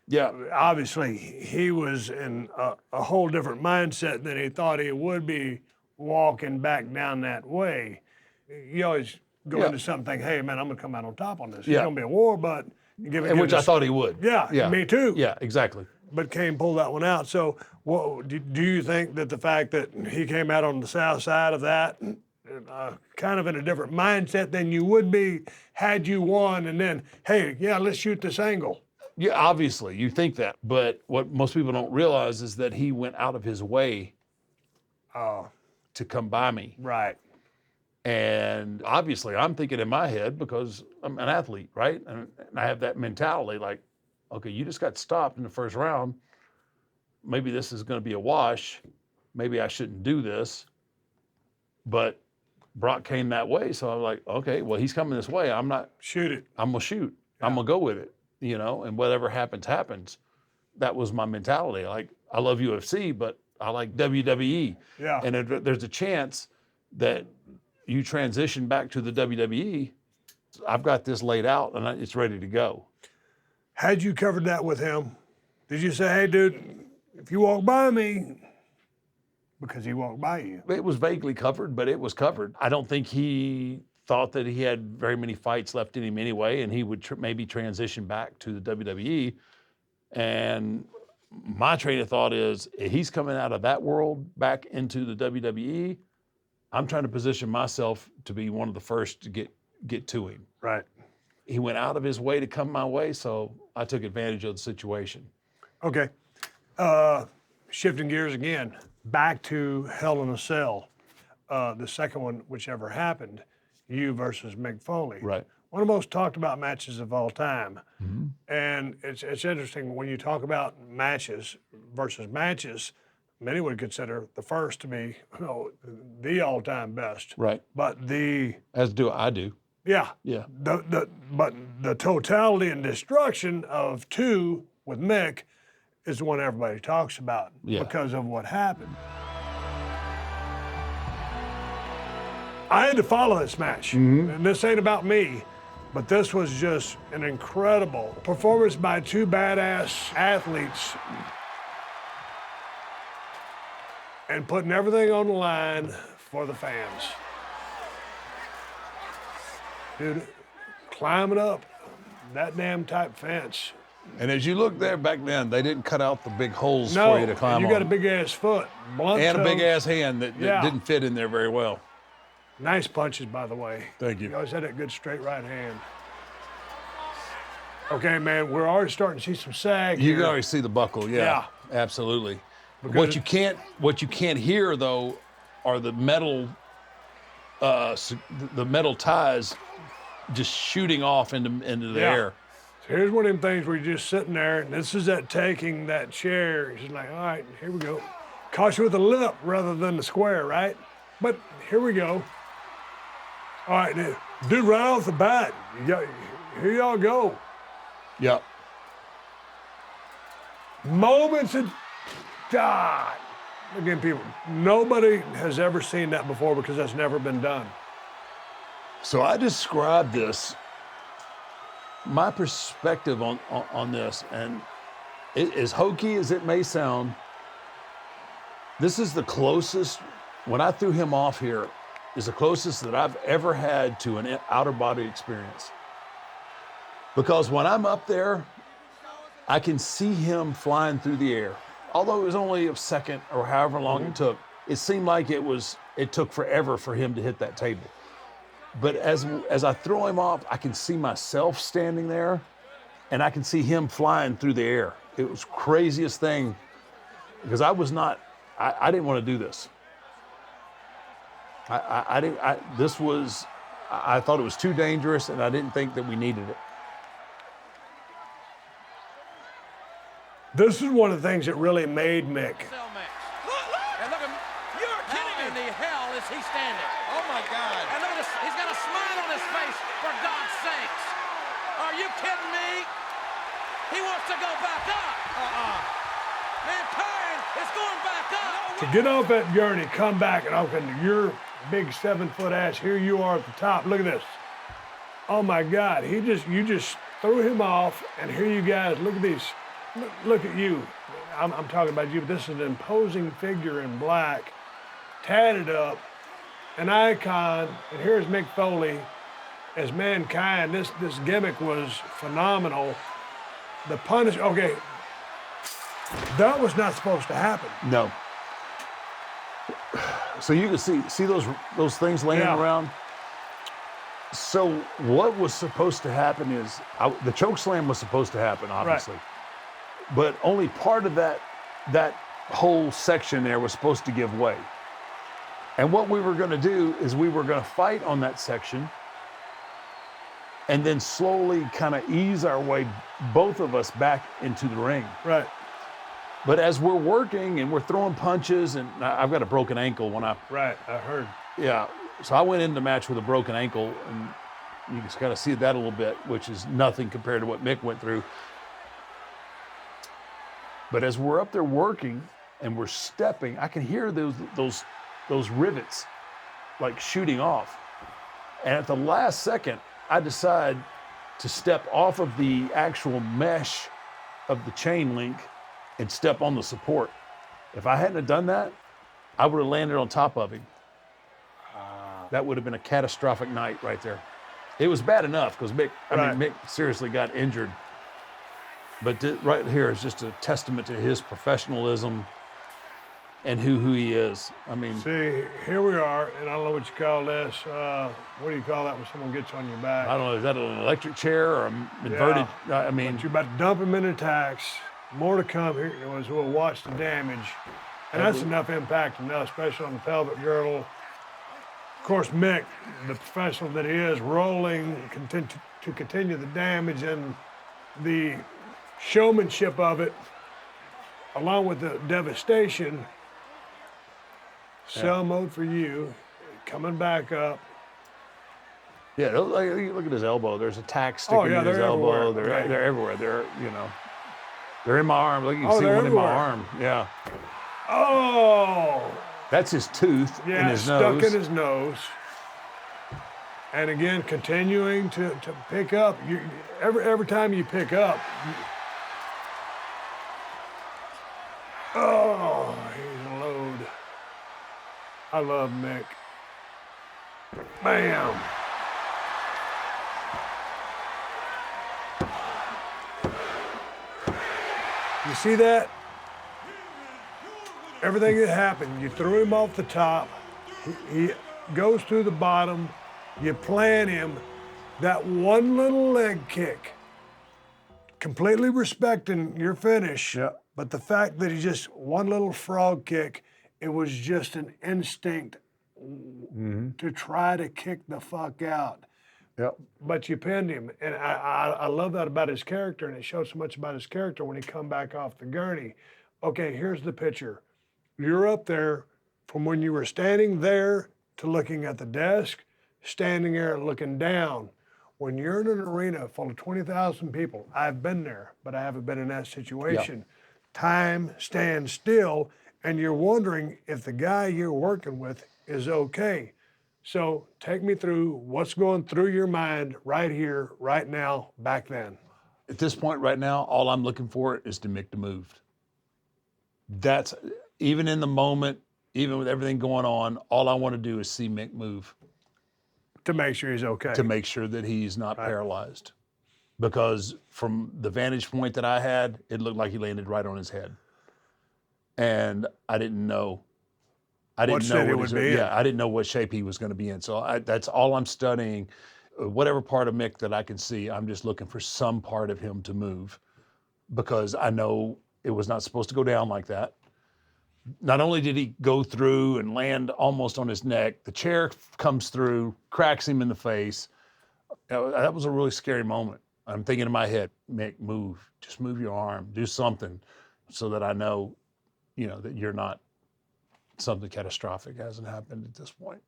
Yeah, obviously he was in a whole different mindset than he thought he would be walking back down that way. You always go Yeah. into something, hey, man, I'm going to come out on top on this. It's Yeah. going to be a war, but you give it. and give which I this- thought he would. Yeah, me too. Yeah, exactly. But Kane pulled that one out. So do you think that the fact that he came out on the south side of that, kind of in a different mindset than you would be had you won, and then, hey, yeah, let's shoot this angle? Yeah, obviously, you think that. But what most people don't realize is that he went out of his way to come by me. Right. And obviously, I'm thinking in my head, because I'm an athlete, right? And I have that mentality like, okay, you just got stopped in the first round. Maybe this is going to be a wash. Maybe I shouldn't do this. But Brock came that way. So I'm like, okay, well, he's coming this way. I'm going to shoot. I'm going to go with it, you know, and whatever happens, happens. That was my mentality. Like, I love UFC, but I like WWE. Yeah. And if there's a chance that you transition back to the WWE, I've got this laid out and it's ready to go. Had you covered that with him? Did you say, hey, dude, if you walk by me, because he walked by you? It was vaguely covered, but it was covered. I don't think he thought that he had very many fights left in him anyway, and he would maybe transition back to the WWE. And my train of thought is, if he's coming out of that world back into the WWE, I'm trying to position myself to be one of the first to get to him. Right. He went out of his way to come my way, so I took advantage of the situation. Okay. Shifting gears again, back to Hell in a Cell, the second one, whichever happened, you versus Mick Foley. Right. One of the most talked about matches of all time. Mm-hmm. And it's interesting when you talk about matches versus matches, many would consider the first to be, you know, the all-time best. Right. But As do I do. yeah. Yeah. But the totality and destruction of two with Mick is the one everybody talks about because of what happened. I had to follow this match, and this ain't about me, but this was just an incredible performance by two badass athletes and putting everything on the line for the fans. Dude, climbing up that damn tight fence. And as you look there back then, they didn't cut out the big holes No, for you to climb you on. got a big ass foot, blunt and a big toe. ass hand that didn't fit in there very well. Nice punches, by the way. Thank you. You always had that good straight right hand. Okay, man, we're already starting to see some sag You here. can alreys see the buckle, yeah. Absolutely. What you can't hear though are the metal ties just shooting off into the air. So here's one of them things where you're just sitting there, and this is that taking that chair. She's like, all right, here we go. Caught you with the lip rather than the square, right? But here we go. All right, dude, right off the bat, here y'all go. Yep. Moments of God. Again, people, nobody has ever seen that before because that's never been done. So I described this, my perspective on this, and as hokey as it may sound, this is the closest. When I threw him off here, is the closest that I've ever had to an outer body experience. Because when I'm up there, I can see him flying through the air. Although it was only a second or however long it took, it seemed like it took forever for him to hit that table. But as I throw him off, I can see myself standing there, and I can see him flying through the air. It was craziest thing, because I didn't want to do this. I thought it was too dangerous, and I didn't think that we needed it. This is one of the things that really made Mick. And look at you're kidding me. How in the hell is he standing? Oh my God. And look at this, he's got a smile on his face, for God's sakes. Are you kidding me? He wants to go back up. Mankind is going back up. To get off that gurney, come back, and open your big 7-foot ass. Here you are at the top. Look at this. Oh my God! You just threw him off, and here you guys. Look at these. Look at you. I'm talking about you, but this is an imposing figure in black, tatted up, an icon. And here's Mick Foley as Mankind. This gimmick was phenomenal. The punish. Okay, that was not supposed to happen. No. So you can see those things laying Yeah. around. So what was supposed to happen is the choke slam was supposed to happen, obviously, but only part of that whole section there was supposed to give way. And what we were going to do is we were going to fight on that section, and then slowly kind of ease our way, both of us, back into the ring. Right. But as we're working and we're throwing punches, and I've got a broken ankle when I Right. I heard. Yeah, so I went into the match with a broken ankle, and you can kind of see that a little bit, which is nothing compared to what Mick went through. But as we're up there working and we're stepping, I can hear those rivets like shooting off. And at the last second, I decide to step off of the actual mesh of the chain link and step on the support. If I hadn't have done that, I would have landed on top of him. That would have been a catastrophic night right there. It was bad enough because Mick seriously got injured. But right here is just a testament to his professionalism and who he is. I mean, See, here we are, and I don't know what you call this. What do you call that when someone gets on your back? I don't know, is that an electric chair or an inverted? I mean, But you're about to dump him in attacks. More to come here as we'll watch the damage. And that's enough impact enough, especially on the pelvic girdle. Of course, Mick, the professional that he is, rolling to continue the damage and the showmanship of it, along with the devastation. Cell mode for you, coming back up. yeah, look at his elbow. There's a tack sticking in his they're elbow. everywhere. They're, Right. they're everywhere. They're in my arm. Look, you can see they're one in my everywhere. arm. Yeah. Oh! That's his tooth in Yeah, his stuck nose. in his nose. And again, continuing to pick up. Every time you pick up, oh, he's a load. I love Mick. Bam. You see that? Everything that happened, you threw him off the top. He goes through the bottom. You plant him. That one little leg kick, completely respecting your finish. Yeah. But the fact that he just one little frog kick, it was just an instinct to try to kick the fuck out. Yep. But you pinned him, and I love that about his character, and it showed so much about his character when he come back off the gurney. Okay, here's the picture. You're up there from when you were standing there to looking at the desk, standing there looking down. When you're in an arena full of 20,000 people, I've been there, but I haven't been in that situation. Time stands still, and you're wondering if the guy you're working with is okay. So take me through what's going through your mind right here, right now, back then. At this point right now, all I'm looking for is to make the move. That's even in the moment even with everything going on, all I want to do is see Mick move To make sure he's okay. to make sure that he's not paralyzed. Because from the vantage point that I had, it looked like he landed right on his head. And I didn't know. I didn't know state he what would his, be in. yeah, I didn't know what shape he was going to be in. So that's all I'm studying. Whatever part of Mick that I can see, I'm just looking for some part of him to move, because I know it was not supposed to go down like that. Not only did he go through and land almost on his neck, the chair comes through, cracks him in the face. That was a really scary moment. I'm thinking in my head, Mick, move. Just move your arm. Do something so that I know, that you're not, something catastrophic hasn't happened at this point.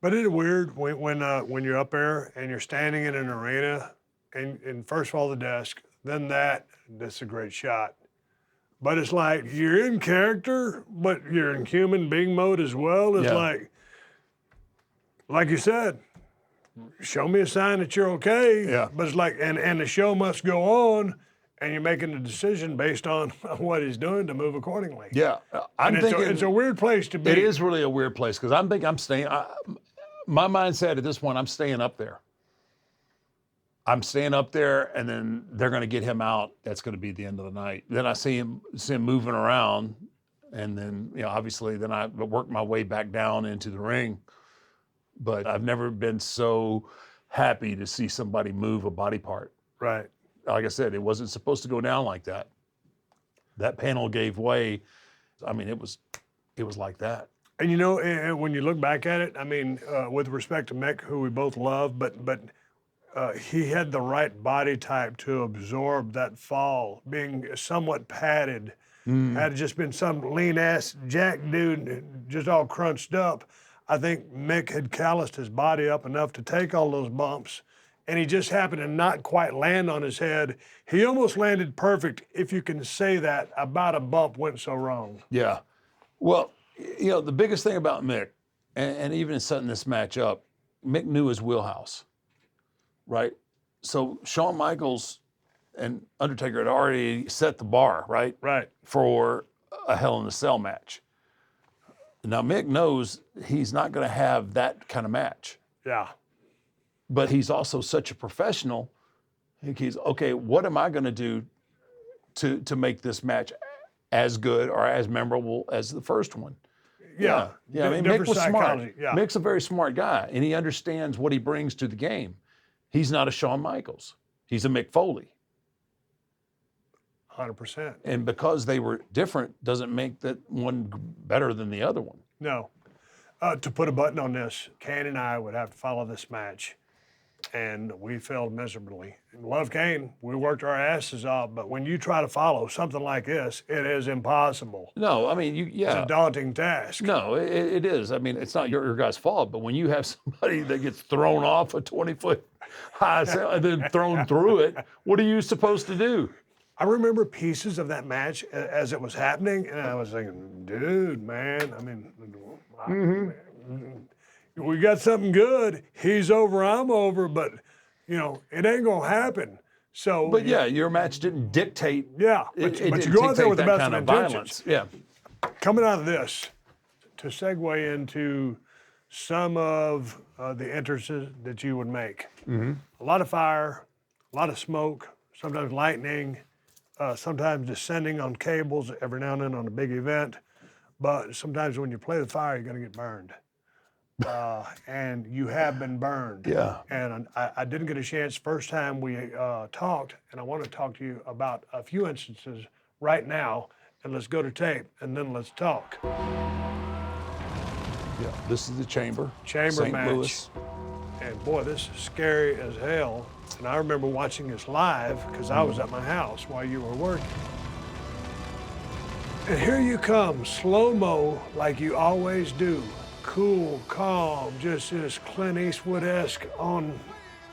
But isn't it weird when you're up there and you're standing in an arena and first of all the desk, then that's a great shot. But it's like you're in character, but you're in human being mode as well. It's Yeah. like you said, show me a sign that you're okay. Yeah. But it's like, and the show must go on, and you're making a decision based on what he's doing to move accordingly. Yeah, I'm And thinking it's a weird place to be. it is really a weird place, because I'm staying. My mindset at this point, I'm staying up there. I'm staying up there, and then they're going to get him out. That's going to be the end of the night. Then I see him moving around, and then obviously, then I work my way back down into the ring. But I've never been so happy to see somebody move a body part. Right. Like I said, it wasn't supposed to go down like that. That panel gave way. I mean, it was like that. And and when you look back at it, I mean, with respect to Mick, who we both love, but he had the right body type to absorb that fall, being somewhat padded. Had it just been some lean-ass jack dude, just all crunched up, I think Mick had calloused his body up enough to take all those bumps, and he just happened to not quite land on his head. He almost landed perfect, if you can say that, about a bump went so wrong. Yeah. Well, the biggest thing about Mick, and even in setting this match up, Mick knew his wheelhouse, right? So Shawn Michaels and Undertaker had already set the bar, right? Right. For a Hell in a Cell match. Now, Mick knows he's not going to have that kind of match, Yeah. but he's also such a professional. He's, okay, what am I going to do to make this match as good or as memorable as the first one? Yeah. I mean, Mick Different was smart. psychology, yeah. Mick's a very smart guy, and he understands what he brings to the game. He's not a Shawn Michaels. He's a Mick Foley. 100%. And because they were different doesn't make that one better than the other one. No. To put a button on this, Kane and I would have to follow this match, and we failed miserably. Love Kane, we worked our asses off, but when you try to follow something like this, it is impossible. No, I mean, It's a daunting task. No, it is. I mean, it's not your guy's fault, but when you have somebody that gets thrown off a 20-foot high cell and then thrown through it, what are you supposed to do? I remember pieces of that match as it was happening, and I was thinking, dude, man, I mean, we got something good. He's over, I'm over, but, it ain't going to happen. So, But yeah, your match didn't dictate. yeah, It but didn't you go out there dictate with the that best kind of of intentions. violence. Yeah. Coming out of this, to segue into some of the entrances that you would make. A lot of fire, a lot of smoke, sometimes lightning, sometimes descending on cables every now and then on a big event. But sometimes when you play with fire, you're going to get burned. And you have been burned. Yeah. And I didn't get a chance first time we talked, and I want to talk to you about a few instances right now. And let's go to tape, and then let's talk. Yeah. This is the Chamber. Chamber St. match. Louis. And boy, this is scary as hell. And I remember watching this live because I was at my house while you were working. And here you come, slow-mo like you always do. Cool, calm, just this Clint Eastwood-esque on,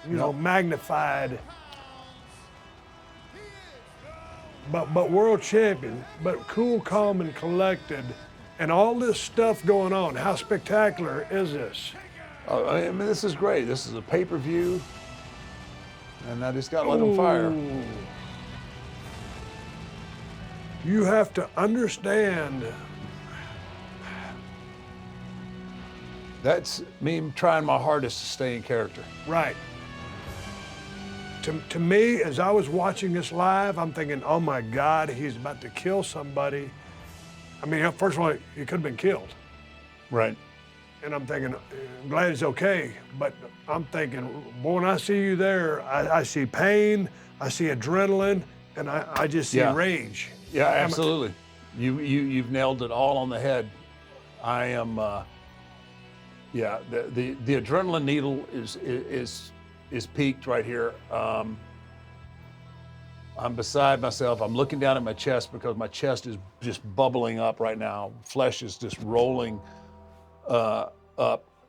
magnified. But world champion, but cool, calm, and collected. And all this stuff going on. How spectacular is this? I mean, this is great. This is a pay-per-view, and I just got lit on fire. Ooh. You have to understand That's me trying my hardest to stay in character. Right. To me, as I was watching this live, I'm thinking, oh my God, he's about to kill somebody. I mean, first of all, he could have been killed. Right. And I'm thinking, I'm glad he's okay. But I'm thinking, boy, when I see you there, I see pain, I see adrenaline, and I just see Yeah. rage. Yeah, absolutely. You've nailed it all on the head. I am. The adrenaline needle is peaked right here. I'm beside myself. I'm looking down at my chest because my chest is just bubbling up right now. Flesh is just rolling up.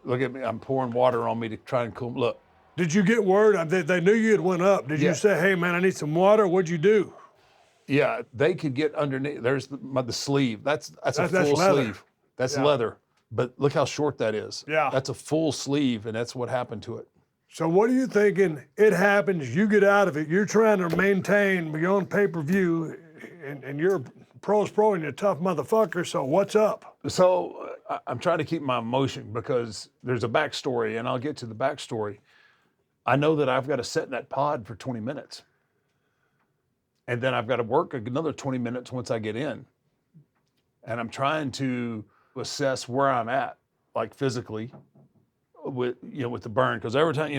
Look at me. I'm pouring water on me to try and cool. Look. Did you get word? They knew you had went up. Did Yeah. you say, hey, man, I need some water? What'd you do? Yeah, they could get underneath. There's the sleeve. That's a That's full leather. sleeve. That's Yeah. leather. But look how short that is. Yeah. That's a full sleeve, and that's what happened to it. So what are you thinking? It happens, you get out of it. You're trying to maintain beyond pay-per-view, and you're pro's pro and you're a tough motherfucker, so what's up? So I'm trying to keep my emotion because there's a backstory, and I'll get to the backstory. I know that I've got to sit in that pod for 20 minutes. And then I've got to work another 20 minutes once I get in. And I'm trying to assess where I'm at, like physically, with the burn. Because every time,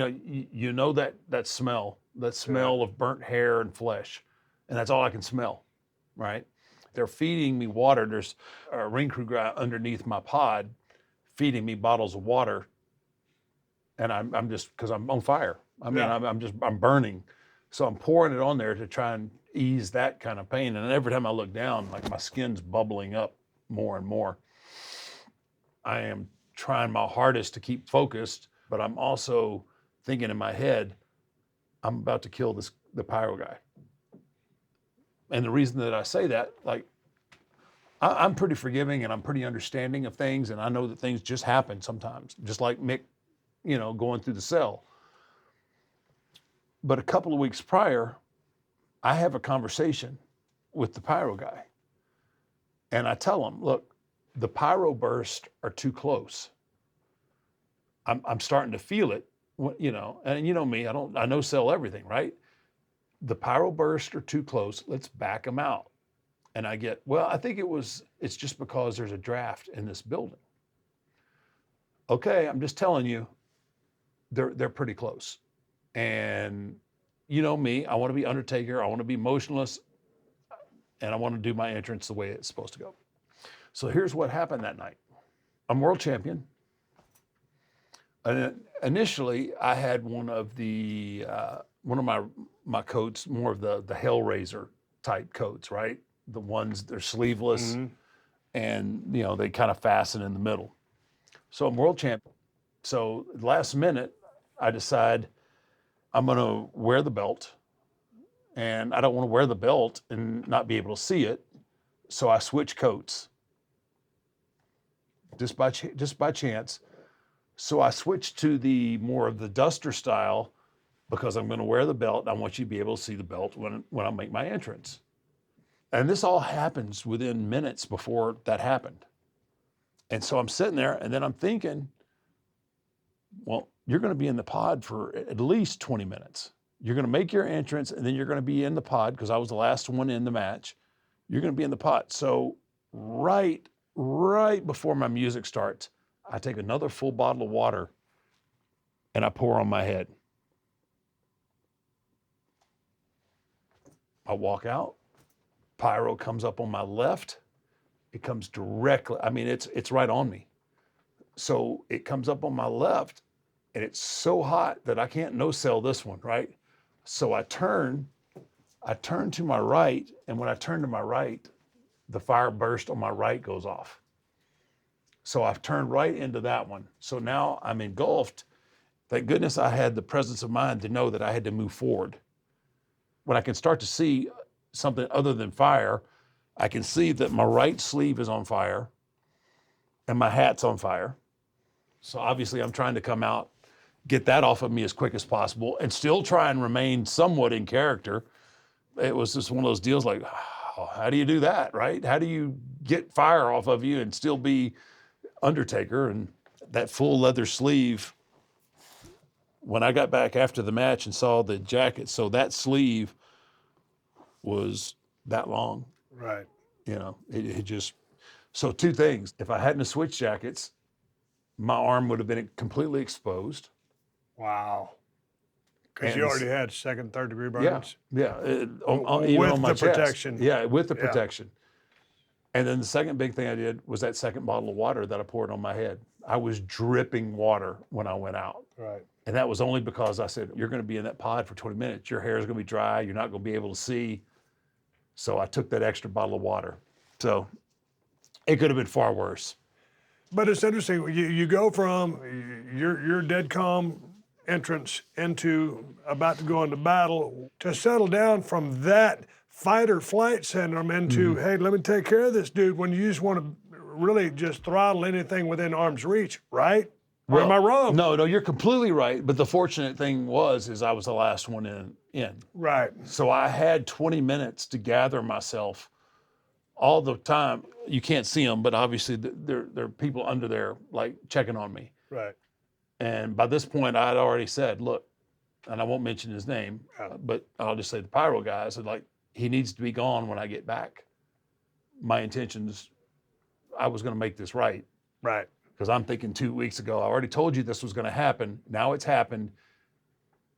you know that smell of burnt hair and flesh. And that's all I can smell, right? They're feeding me water. There's a ring crew guy underneath my pod feeding me bottles of water. And I'm just, because I'm on fire. I mean, Yeah. I'm burning. So I'm pouring it on there to try and ease that kind of pain. And every time I look down, like my skin's bubbling up more and more. I am trying my hardest to keep focused, but I'm also thinking in my head, I'm about to kill the pyro guy. And the reason that I say that, like, I'm pretty forgiving and I'm pretty understanding of things. And I know that things just happen sometimes, just like Mick, going through the cell. But a couple of weeks prior, I have a conversation with the pyro guy. And I tell him, look, the pyro bursts are too close. I'm starting to feel it, and you know me, I no sell everything, right? The pyro bursts are too close. Let's back them out. And I get, well, I think it's just because there's a draft in this building. Okay, I'm just telling you, they're pretty close. And you know me, I want to be Undertaker, I want to be motionless, and I want to do my entrance the way it's supposed to go. So here's what happened that night. I'm world champion. And initially, I had one of my coats, more of the Hellraiser type coats, right? The ones they're sleeveless, and they kind of fasten in the middle. So I'm world champion. So last minute, I decide I'm going to wear the belt, and I don't want to wear the belt and not be able to see it. So I switch coats just by chance. So I switched to the more of the duster style because I'm going to wear the belt. I want you to be able to see the belt when I make my entrance. And this all happens within minutes before that happened. And so I'm sitting there, and then I'm thinking, well, you're going to be in the pod for at least 20 minutes. You're going to make your entrance, and then you're going to be in the pod because I was the last one in the match. You're going to be in the pod. So right before my music starts, I take another full bottle of water and I pour on my head. I walk out. Pyro comes up on my left. It comes directly, it's right on me. So it comes up on my left, and it's so hot that I can't no-sell this one, right? So I turn to my right, and when I turn to my right, the fire burst on my right goes off. So I've turned right into that one. So now I'm engulfed. Thank goodness I had the presence of mind to know that I had to move forward. When I can start to see something other than fire, I can see that my right sleeve is on fire and my hat's on fire. So obviously I'm trying to come out, get that off of me as quick as possible, and still try and remain somewhat in character. It was just one of those deals like, oh, how do you do that, right? How do you get fire off of you and still be Undertaker? And that full leather sleeve, when I got back after the match and saw the jacket, so that sleeve was that long, Right. you know, it just, so two things. If I hadn't have switched jackets, my arm would have been completely exposed. Wow. Because And you it's- already had second, third degree Yeah, burns. yeah, With even on my the chest. protection. Yeah, with the Yeah. protection. And then the second big thing I did was that second bottle of water that I poured on my head. I was dripping water when I went out. Right. And that was only because I said, you're going to be in that pod for 20 minutes. Your hair is going to be dry. You're not going to be able to see. So I took that extra bottle of water. So it could have been far worse. But it's interesting. You go from your dead calm entrance into about to go into battle to settle down from that fight or flight syndrome into, hey, let me take care of this dude, when you just want to really just throttle anything within arm's reach, right? Or am I wrong? No, you're completely right. But the fortunate thing is I was the last one in. Right. So I had 20 minutes to gather myself. All the time, you can't see them, but obviously there are people under there like checking on me. Right. And by this point, I had already said, look, and I won't mention his name, but I'll just say the pyro guy. I said, like, he needs to be gone when I get back. My intentions, I was going to make this right. Right. Because I'm thinking 2 weeks ago, I already told you this was going to happen. Now it's happened.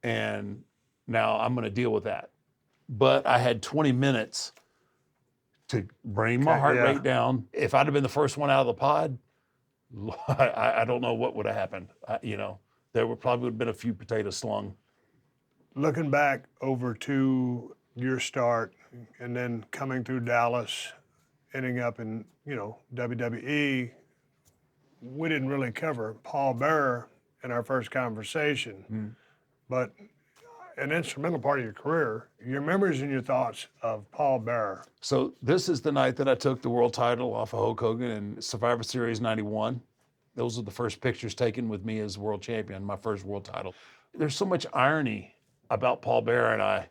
And now I'm going to deal with that. But I had 20 minutes to bring my heart rate down. If I'd have been the first one out of the pod, I don't know what would have happened. There would probably have been a few potatoes slung. Looking back over to your start and then coming through Dallas, ending up in, WWE, we didn't really cover Paul Bearer in our first conversation, but an instrumental part of your career, your memories and your thoughts of Paul Bearer. So this is the night that I took the world title off of Hulk Hogan in Survivor Series 91. Those are the first pictures taken with me as world champion, my first world title. There's so much irony about Paul Bearer and I.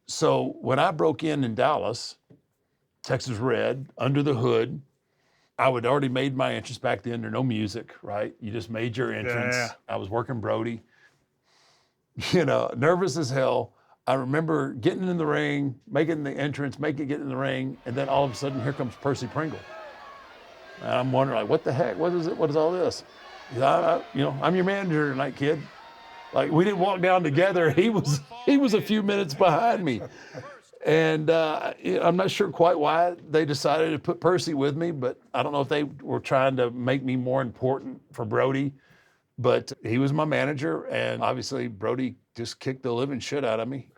So when I broke in Dallas, Texas Red, under the hood, I would already made my entrance back then. There no music, right? You just made your entrance. Yeah. I was working Brody. Nervous as hell. I remember getting in the ring, making the entrance, getting in the ring, and then all of a sudden, here comes Percy Pringle. And I'm wondering, like, what the heck? What is it? What is all this? I'm your manager tonight, kid. Like, we didn't walk down together. He was a few minutes behind me. And I'm not sure quite why they decided to put Percy with me, but I don't know if they were trying to make me more important for Brody. But he was my manager, and obviously Brody just kicked the living shit out of me,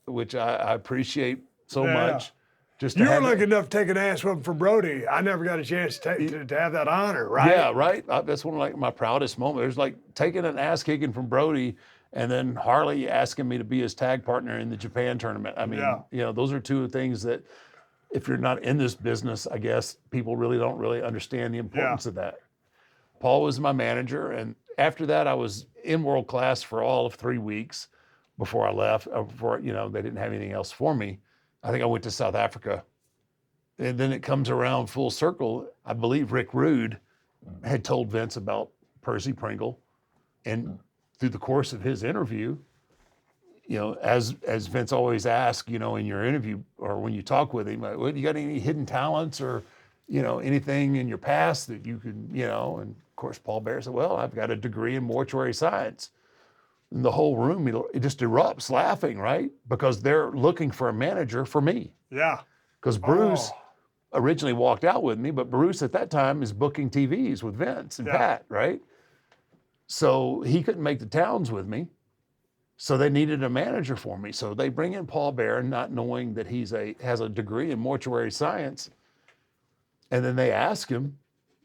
which I appreciate so much. Just to You were have lucky enough to take an ass whooping for Brody. I never got a chance to have that honor, right? Yeah, right. That's one of like my proudest moments. It was like taking an ass kicking from Brody, and then Harley asking me to be his tag partner in the Japan tournament. I mean, those are two things that, if you're not in this business, I guess people don't really understand the importance of that. Paul was my manager, and after that, I was in world class for all of 3 weeks before I left. Before they didn't have anything else for me. I think I went to South Africa, and then it comes around full circle. I believe Rick Rude had told Vince about Percy Pringle, and through the course of his interview, as Vince always asks, in your interview or when you talk with him, well, you got any hidden talents or anything in your past that you could, and of course, Paul Bearer said, well, I've got a degree in mortuary science. And the whole room, it just erupts laughing, right? Because they're looking for a manager for me. Yeah. Because Bruce originally walked out with me, but Bruce at that time is booking TVs with Vince and Pat, right? So he couldn't make the towns with me. So they needed a manager for me. So they bring in Paul Bearer, not knowing that he has a degree in mortuary science. And then they ask him,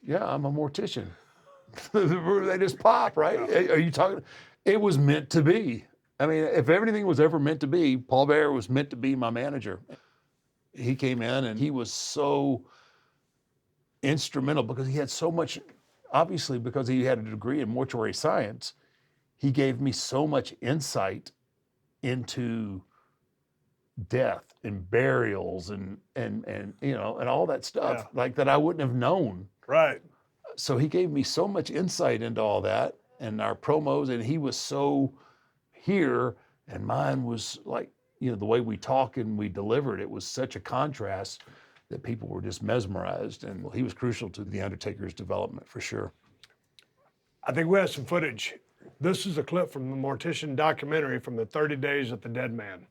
yeah, I'm a mortician. They just pop, right? Are you talking? It was meant to be. I mean, if everything was ever meant to be, Paul Bearer was meant to be my manager. He came in and he was so instrumental because he had so much, obviously because he had a degree in mortuary science, he gave me so much insight into death and burials and all that stuff like that I wouldn't have known. Right. so he gave me so much insight into all that and our promos, and he was so here, and mine was like, you know, the way we talk and we delivered, it was such a contrast that people were just mesmerized. And he was crucial to The Undertaker's development for sure. I think we have some footage. This is a clip from the Mortician documentary from the 30 Days of the Dead Man.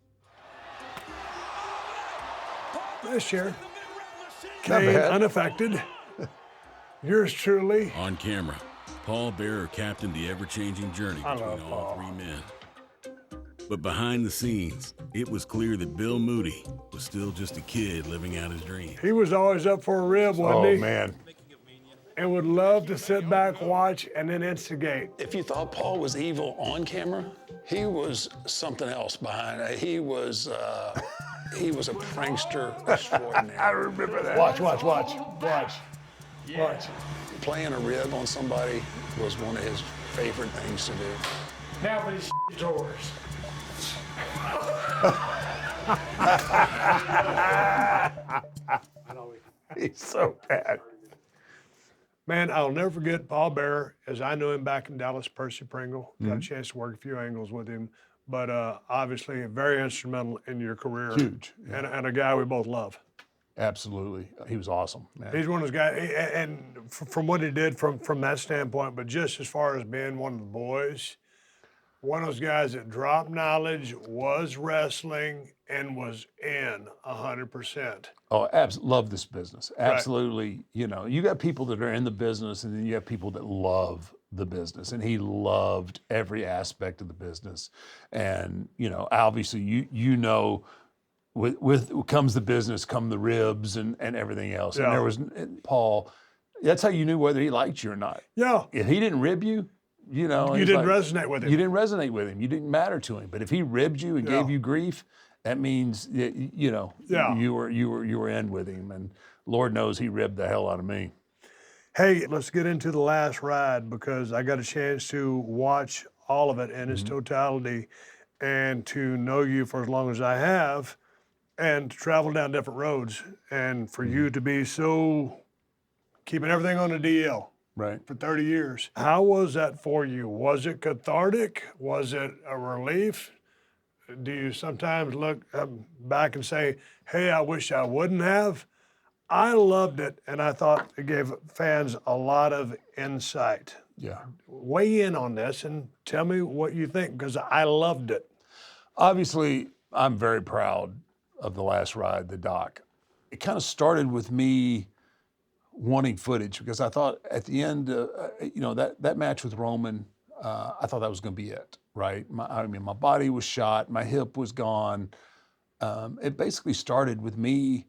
Nice chair. Kane, bad. unaffected. Yours truly. On camera, Paul Bearer captained the ever-changing journey I between love all Paul. three men. But behind the scenes, it was clear that Bill Moody was still just a kid living out his dream. He was always up for a rib, wasn't Oh he? man. And would love to sit back, watch, and then instigate. If you thought Paul was evil on camera, he was something else behind it. He was a prankster extraordinary. I remember that. Watch. Playing a rib on somebody was one of his favorite things to do. Now for these drawers. He's so bad. Man, I'll never forget Paul Bearer, as I knew him back in Dallas, Percy Pringle. Got a chance to work a few angles with him, but obviously very instrumental in your career. Huge, And a guy we both love. Absolutely. He was awesome, man. He's one of those guys, and from what he did from that standpoint, but just as far as being one of the boys, one of those guys that dropped knowledge, was wrestling, and was in 100%. Oh, love this business. Absolutely. You know, you got people that are in the business, and then you have people that love the business, and he loved every aspect of the business. And, you know, obviously you know, with comes the business, come the ribs and everything else. Yeah. And there was Paul, that's how you knew whether he liked you or not. Yeah, If he didn't rib you, you know. you it's didn't like- resonate with him. You didn't resonate with him. You didn't matter to him. But if he ribbed you and Yeah. gave you grief, that means that, you know, Yeah. you were in with him. And Lord knows he ribbed the hell out of me. Hey, let's get into the last ride because I got a chance to watch all of it in its totality and to know you for as long as I have and to travel down different roads and for you to be so keeping everything on the DL Right. for 30 years. How was that for you? Was it cathartic? Was it a relief? Do you sometimes look back and say, hey, I wish I wouldn't have? I loved it, and I thought it gave fans a lot of insight. Yeah. Weigh in on this and tell me what you think, because I loved it. Obviously, I'm very proud of the last ride, the doc. It kind of started with me wanting footage because I thought at the end, you know, that match with Roman, I thought that was going to be it, right? My body was shot, my hip was gone. It basically started with me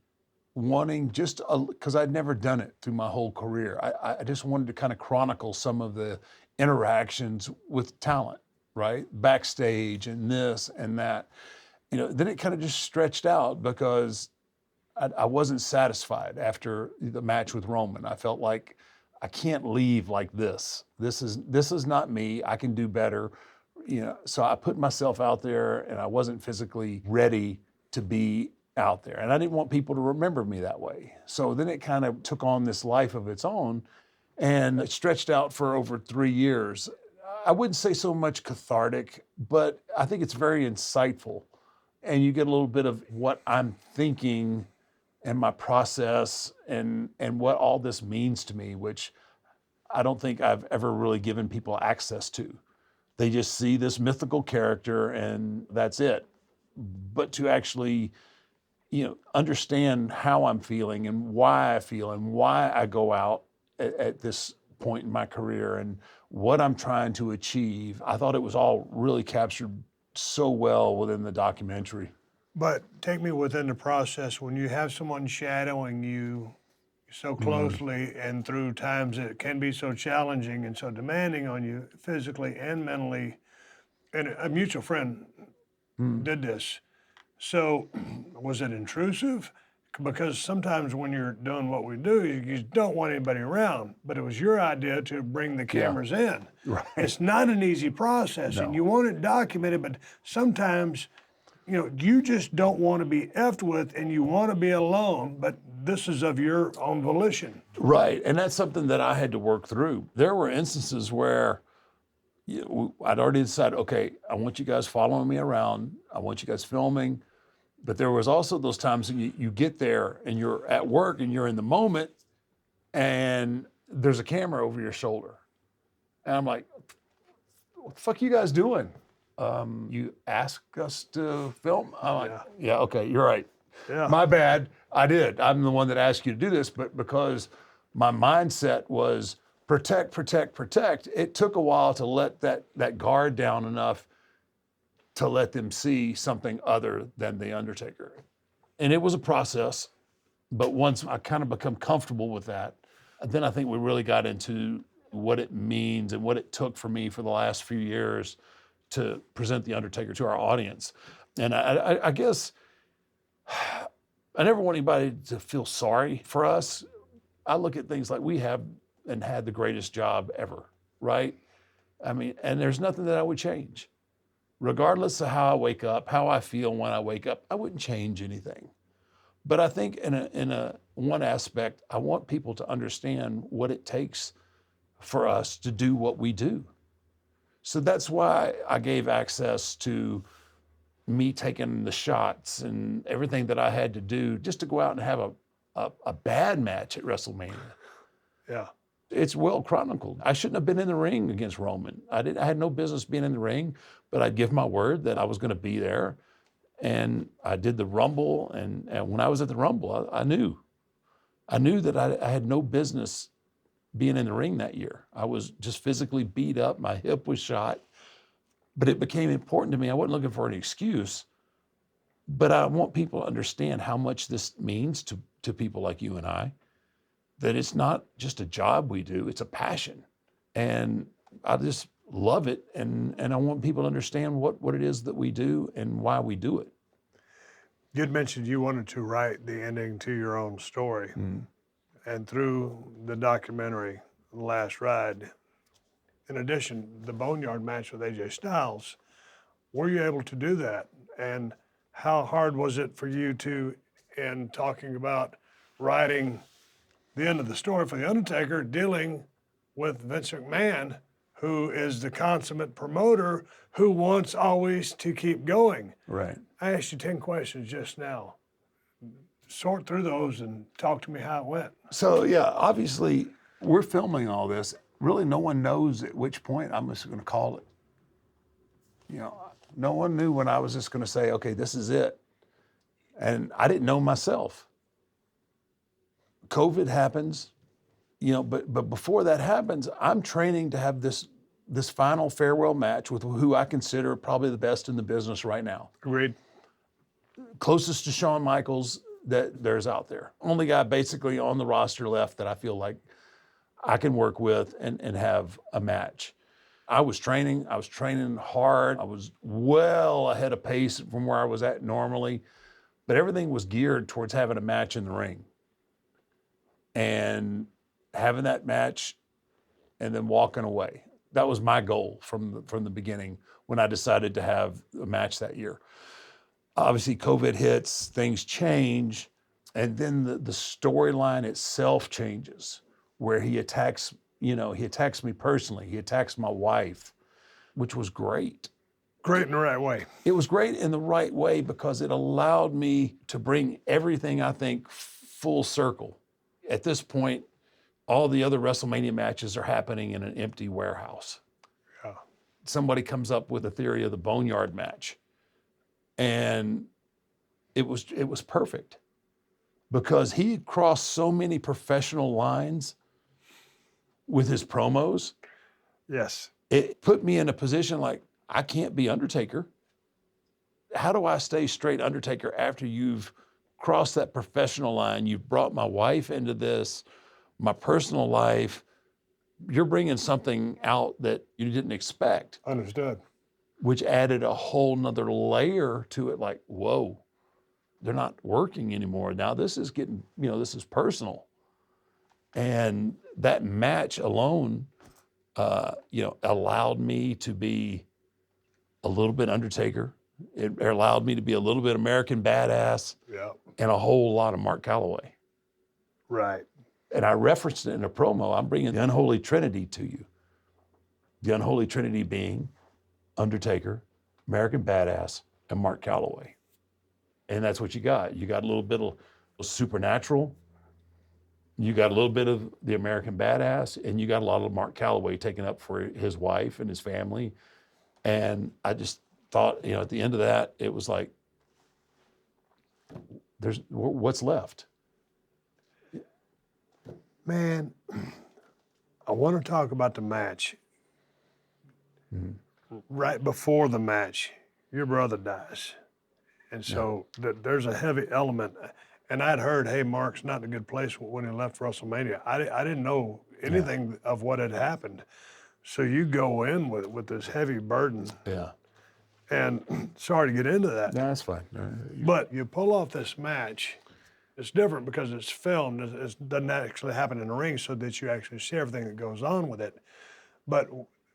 wanting just because I'd never done it through my whole career. I just wanted to kind of chronicle some of the interactions with talent, right? Backstage and this and that. You know, then it kind of just stretched out because I wasn't satisfied after the match with Roman. I felt like I can't leave like this. This is not me. I can do better. You know, so I put myself out there and I wasn't physically ready to be out there. And I didn't want people to remember me that way. So then it kind of took on this life of its own and it stretched out for over 3 years. I wouldn't say so much cathartic, but I think it's very insightful. And you get a little bit of what I'm thinking and my process and what all this means to me, which I don't think I've ever really given people access to. They just see this mythical character and that's it. But to actually, you know, understand how I'm feeling and why I feel and why I go out at this point in my career and what I'm trying to achieve, I thought it was all really captured so well within the documentary. But take me within the process when you have someone shadowing you so closely and through times that can be so challenging and so demanding on you physically and mentally. And a mutual friend did this. So was it intrusive? Because sometimes when you're doing what we do, you don't want anybody around, but it was your idea to bring the cameras in. Right. It's not an easy process and you want it documented, but sometimes you just don't want to be effed with and you want to be alone, but this is of your own volition. Right, and that's something that I had to work through. There were instances where I'd already decided, okay, I want you guys following me around. I want you guys filming. But there was also those times when you get there and you're at work and you're in the moment and there's a camera over your shoulder. And I'm like, what the fuck are you guys doing? You ask us to film? I'm like, yeah, okay, you're right. Yeah. My bad. I did. I'm the one that asked you to do this, but because my mindset was protect, protect, protect, it took a while to let that guard down enough to let them see something other than The Undertaker. And it was a process, but once I kind of become comfortable with that, then I think we really got into what it means and what it took for me for the last few years to present The Undertaker to our audience. And I guess I never want anybody to feel sorry for us. I look at things like we have and had the greatest job ever, right? I mean, and there's nothing that I would change. Regardless of how I wake up, how I feel when I wake up, I wouldn't change anything. But I think in one aspect, I want people to understand what it takes for us to do what we do. So that's why I gave access to me taking the shots and everything that I had to do just to go out and have a bad match at WrestleMania. Yeah. It's well chronicled. I shouldn't have been in the ring against Roman. I had no business being in the ring, but I'd give my word that I was going to be there. And I did the Rumble, and when I was at the Rumble, I knew that I had no business being in the ring that year. I was just physically beat up. My hip was shot. But it became important to me. I wasn't looking for an excuse, but I want people to understand how much this means to people like you and I, that it's not just a job we do, it's a passion. And I just love it. And I want people to understand what it is that we do and why we do it. You'd mentioned you wanted to write the ending to your own story. And through the documentary, The Last Ride, in addition, the Boneyard match with AJ Styles, were you able to do that? And how hard was it for you to, in talking about writing the end of the story for The Undertaker, dealing with Vince McMahon, who is the consummate promoter who wants always to keep going? Right. I asked you 10 questions just now. Sort through those and talk to me how it went. So yeah, obviously we're filming all this. Really no one knows at which point I'm just going to call it. You know, no one knew when I was just going to say, okay, this is it. And I didn't know myself. COVID happens, you know, but before that happens, I'm training to have this final farewell match with who I consider probably the best in the business right now. Agreed. Closest to Shawn Michaels that there's out there. Only guy basically on the roster left that I feel like I can work with and have a match. I was training hard. I was well ahead of pace from where I was at normally, but everything was geared towards having a match in the ring. And having that match and then walking away. That was my goal from the beginning when I decided to have a match that year. Obviously, COVID hits, things change, and then the storyline itself changes, where he attacks me personally. He attacks my wife, which was great. Great in the right way. It was great in the right way because it allowed me to bring everything, I think, full circle. At this point, all the other WrestleMania matches are happening in an empty warehouse. Yeah. Somebody comes up with a theory of the Boneyard match. And it was perfect because he had crossed so many professional lines with his promos. Yes. It put me in a position like, I can't be Undertaker. How do I stay straight Undertaker after you've crossed that professional line? You've brought my wife into this, my personal life. You're bringing something out that you didn't expect. Understood. Which added a whole nother layer to it, like, whoa, they're not working anymore. Now this is getting, this is personal. And that match alone, allowed me to be a little bit Undertaker, It allowed me to be a little bit American Badass Yeah. and a whole lot of Mark Calloway. Right. And I referenced it in a promo. I'm bringing the unholy trinity to you. The unholy trinity being Undertaker, American Badass, and Mark Calloway. And that's what you got. You got a little bit of supernatural. You got a little bit of the American Badass, and you got a lot of Mark Calloway taken up for his wife and his family. And I just thought, at the end of that, it was like, what's left? Man, I want to talk about the match. Right before the match, your brother dies. And so there's a heavy element. And I'd heard, hey, Mark's not in a good place when he left WrestleMania. I didn't know anything of what had happened. So you go in with this heavy burden. Yeah. And sorry to get into that. No, that's fine. But you pull off this match. It's different because it's filmed. It doesn't actually happen in the ring so that you actually see everything that goes on with it. But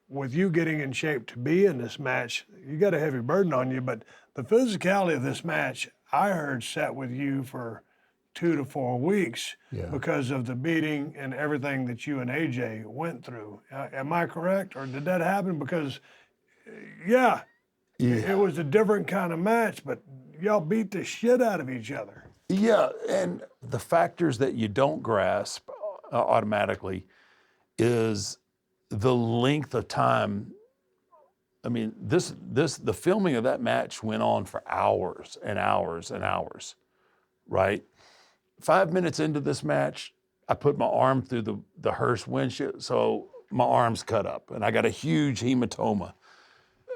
with you getting in shape to be in this match, you got a heavy burden on you. But the physicality of this match, I heard, sat with you for 2 to 4 weeks because of the beating and everything that you and AJ went through. Am I correct? Or did that happen? Because, it was a different kind of match, but y'all beat the shit out of each other. Yeah, and the factors that you don't grasp automatically is the length of time. I mean, the filming of that match went on for hours and hours and hours, right? 5 minutes into this match, I put my arm through the Hearst windshield, so my arm's cut up, and I got a huge hematoma.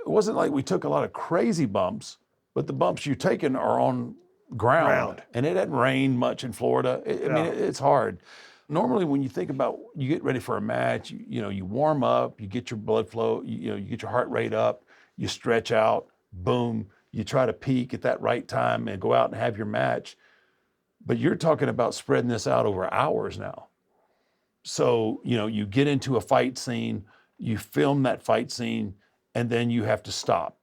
It wasn't like we took a lot of crazy bumps, but the bumps you're taking are on ground. And it hadn't rained much in Florida. I mean, it's hard. Normally, when you think about, you get ready for a match, you warm up, you get your blood flow, you get your heart rate up, you stretch out, boom, you try to peak at that right time and go out and have your match. But you're talking about spreading this out over hours now. So, you get into a fight scene, you film that fight scene, and then you have to stop.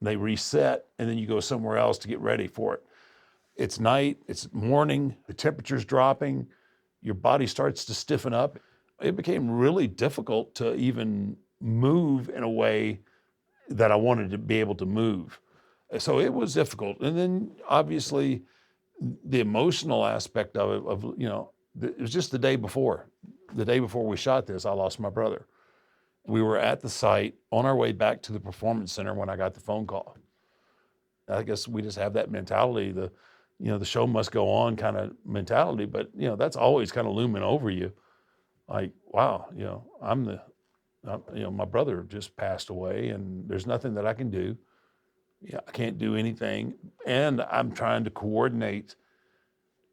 They reset, and then you go somewhere else to get ready for it. It's night, it's morning, the temperature's dropping, your body starts to stiffen up. It became really difficult to even move in a way that I wanted to be able to move. So it was difficult. And then obviously the emotional aspect of it, it was just the day before. The day before we shot this, I lost my brother. We were at the site on our way back to the Performance Center when I got the phone call. I guess we just have that mentality, the show must go on kind of mentality, but that's always kind of looming over you. Like, wow, my brother just passed away and there's nothing that I can do. I can't do anything. And I'm trying to coordinate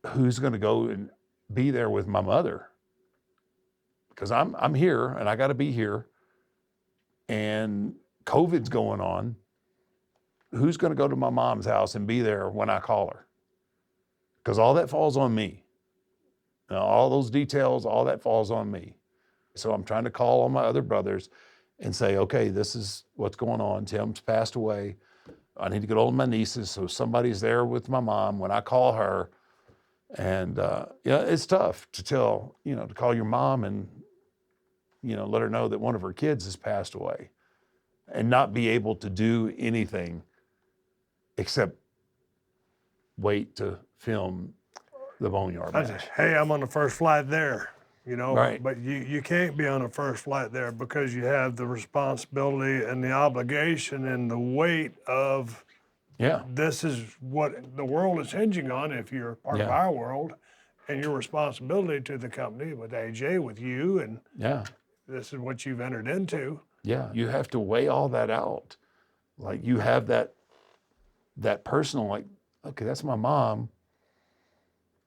who's going to go and be there with my mother. Because I'm here and I got to be here. And COVID's going on. Who's going to go to my mom's house and be there when I call her? Because all that falls on me. All those details, all that falls on me. So I'm trying to call on my other brothers and say, okay, this is what's going on. Tim's passed away. I need to get hold of my nieces, so somebody's there with my mom when I call her. And it's tough to tell, to call your mom and, let her know that one of her kids has passed away and not be able to do anything except wait to film the Boneyard match. Hey, I'm on the first flight there, Right. But you can't be on the first flight there because you have the responsibility and the obligation and the weight of this is what the world is hinging on if you're part of our world, and your responsibility to the company with AJ, with you, and this is what you've entered into. Yeah, you have to weigh all that out. Like you have that personal, like, okay, that's my mom.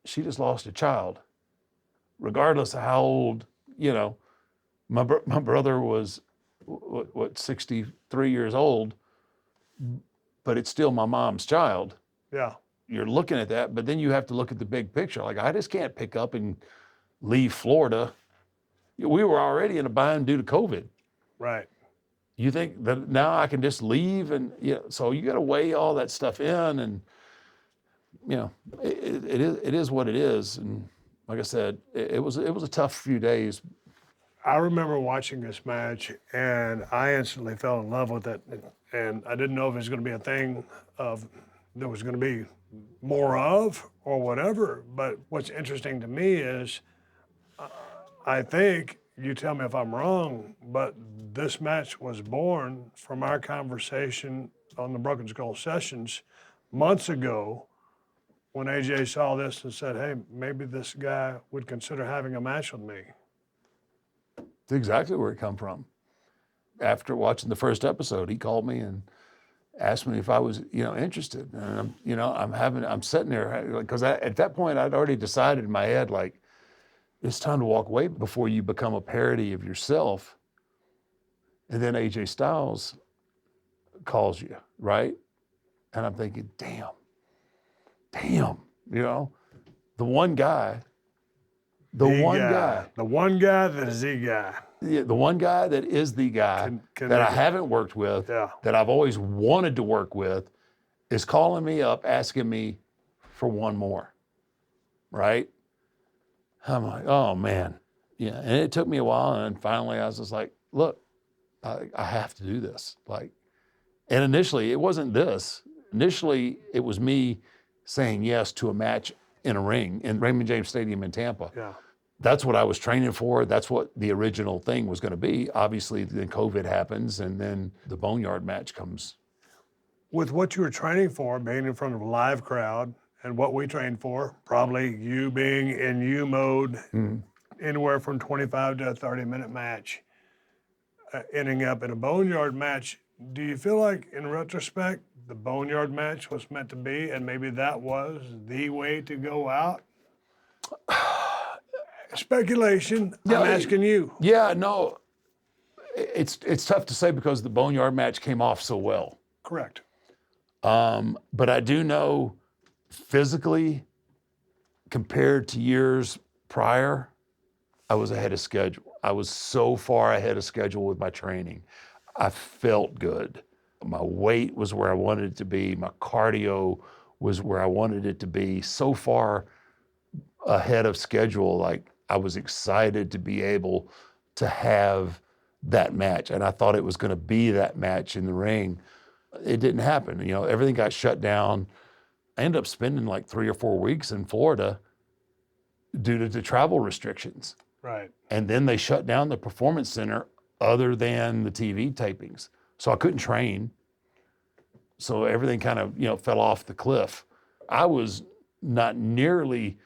She just lost a child. Regardless of how old, my brother was, 63 years old, but it's still my mom's child. Yeah. You're looking at that, but then you have to look at the big picture. Like, I just can't pick up and leave Florida. We were already in a bind due to COVID. Right. you think that now I can just leave, and so you got to weigh all that stuff in, and it is what it is. And like I said, it was a tough few days. I remember watching this match, and I instantly fell in love with it. And I didn't know if it was going to be a thing of there was going to be more of or whatever. But what's interesting to me is, I think, you tell me if I'm wrong, but this match was born from our conversation on the Broken Skull Sessions months ago when AJ saw this and said, hey, maybe this guy would consider having a match with me. It's exactly where it come from. After watching the first episode, he called me and asked me if I was, interested. And I'm sitting there because at that point I'd already decided in my head, like, it's time to walk away before you become a parody of yourself. And then AJ Styles calls you, right? And I'm thinking, damn, the one guy, the one guy that is the guy. Yeah, the one guy that is the guy that I haven't worked with, that I've always wanted to work with, is calling me up, asking me for one more, right? I'm like, oh man. Yeah, and it took me a while, and finally I was just like, look, I have to do this. And initially it wasn't this. Initially it was me saying yes to a match in a ring in Raymond James Stadium in Tampa. Yeah. That's what I was training for. That's what the original thing was going to be. Obviously, then COVID happens, and then the Boneyard match comes. With what you were training for, being in front of a live crowd, and what we trained for, probably you being in you mode, anywhere from 25 to a 30-minute match, ending up in a Boneyard match, do you feel like, in retrospect, the Boneyard match was meant to be, and maybe that was the way to go out? Speculation. I'm asking you. Yeah, no, it's tough to say because the Boneyard match came off so well. Correct. But I do know physically, compared to years prior, I was ahead of schedule. I was so far ahead of schedule with my training. I felt good. My weight was where I wanted it to be. My cardio was where I wanted it to be. So far ahead of schedule, like, I was excited to be able to have that match. And I thought it was going to be that match in the ring. It didn't happen. Everything got shut down. I ended up spending like 3 or 4 weeks in Florida due to the travel restrictions. Right. And then they shut down the performance center other than the TV tapings. So I couldn't train. So everything kind of, fell off the cliff. I was not nearly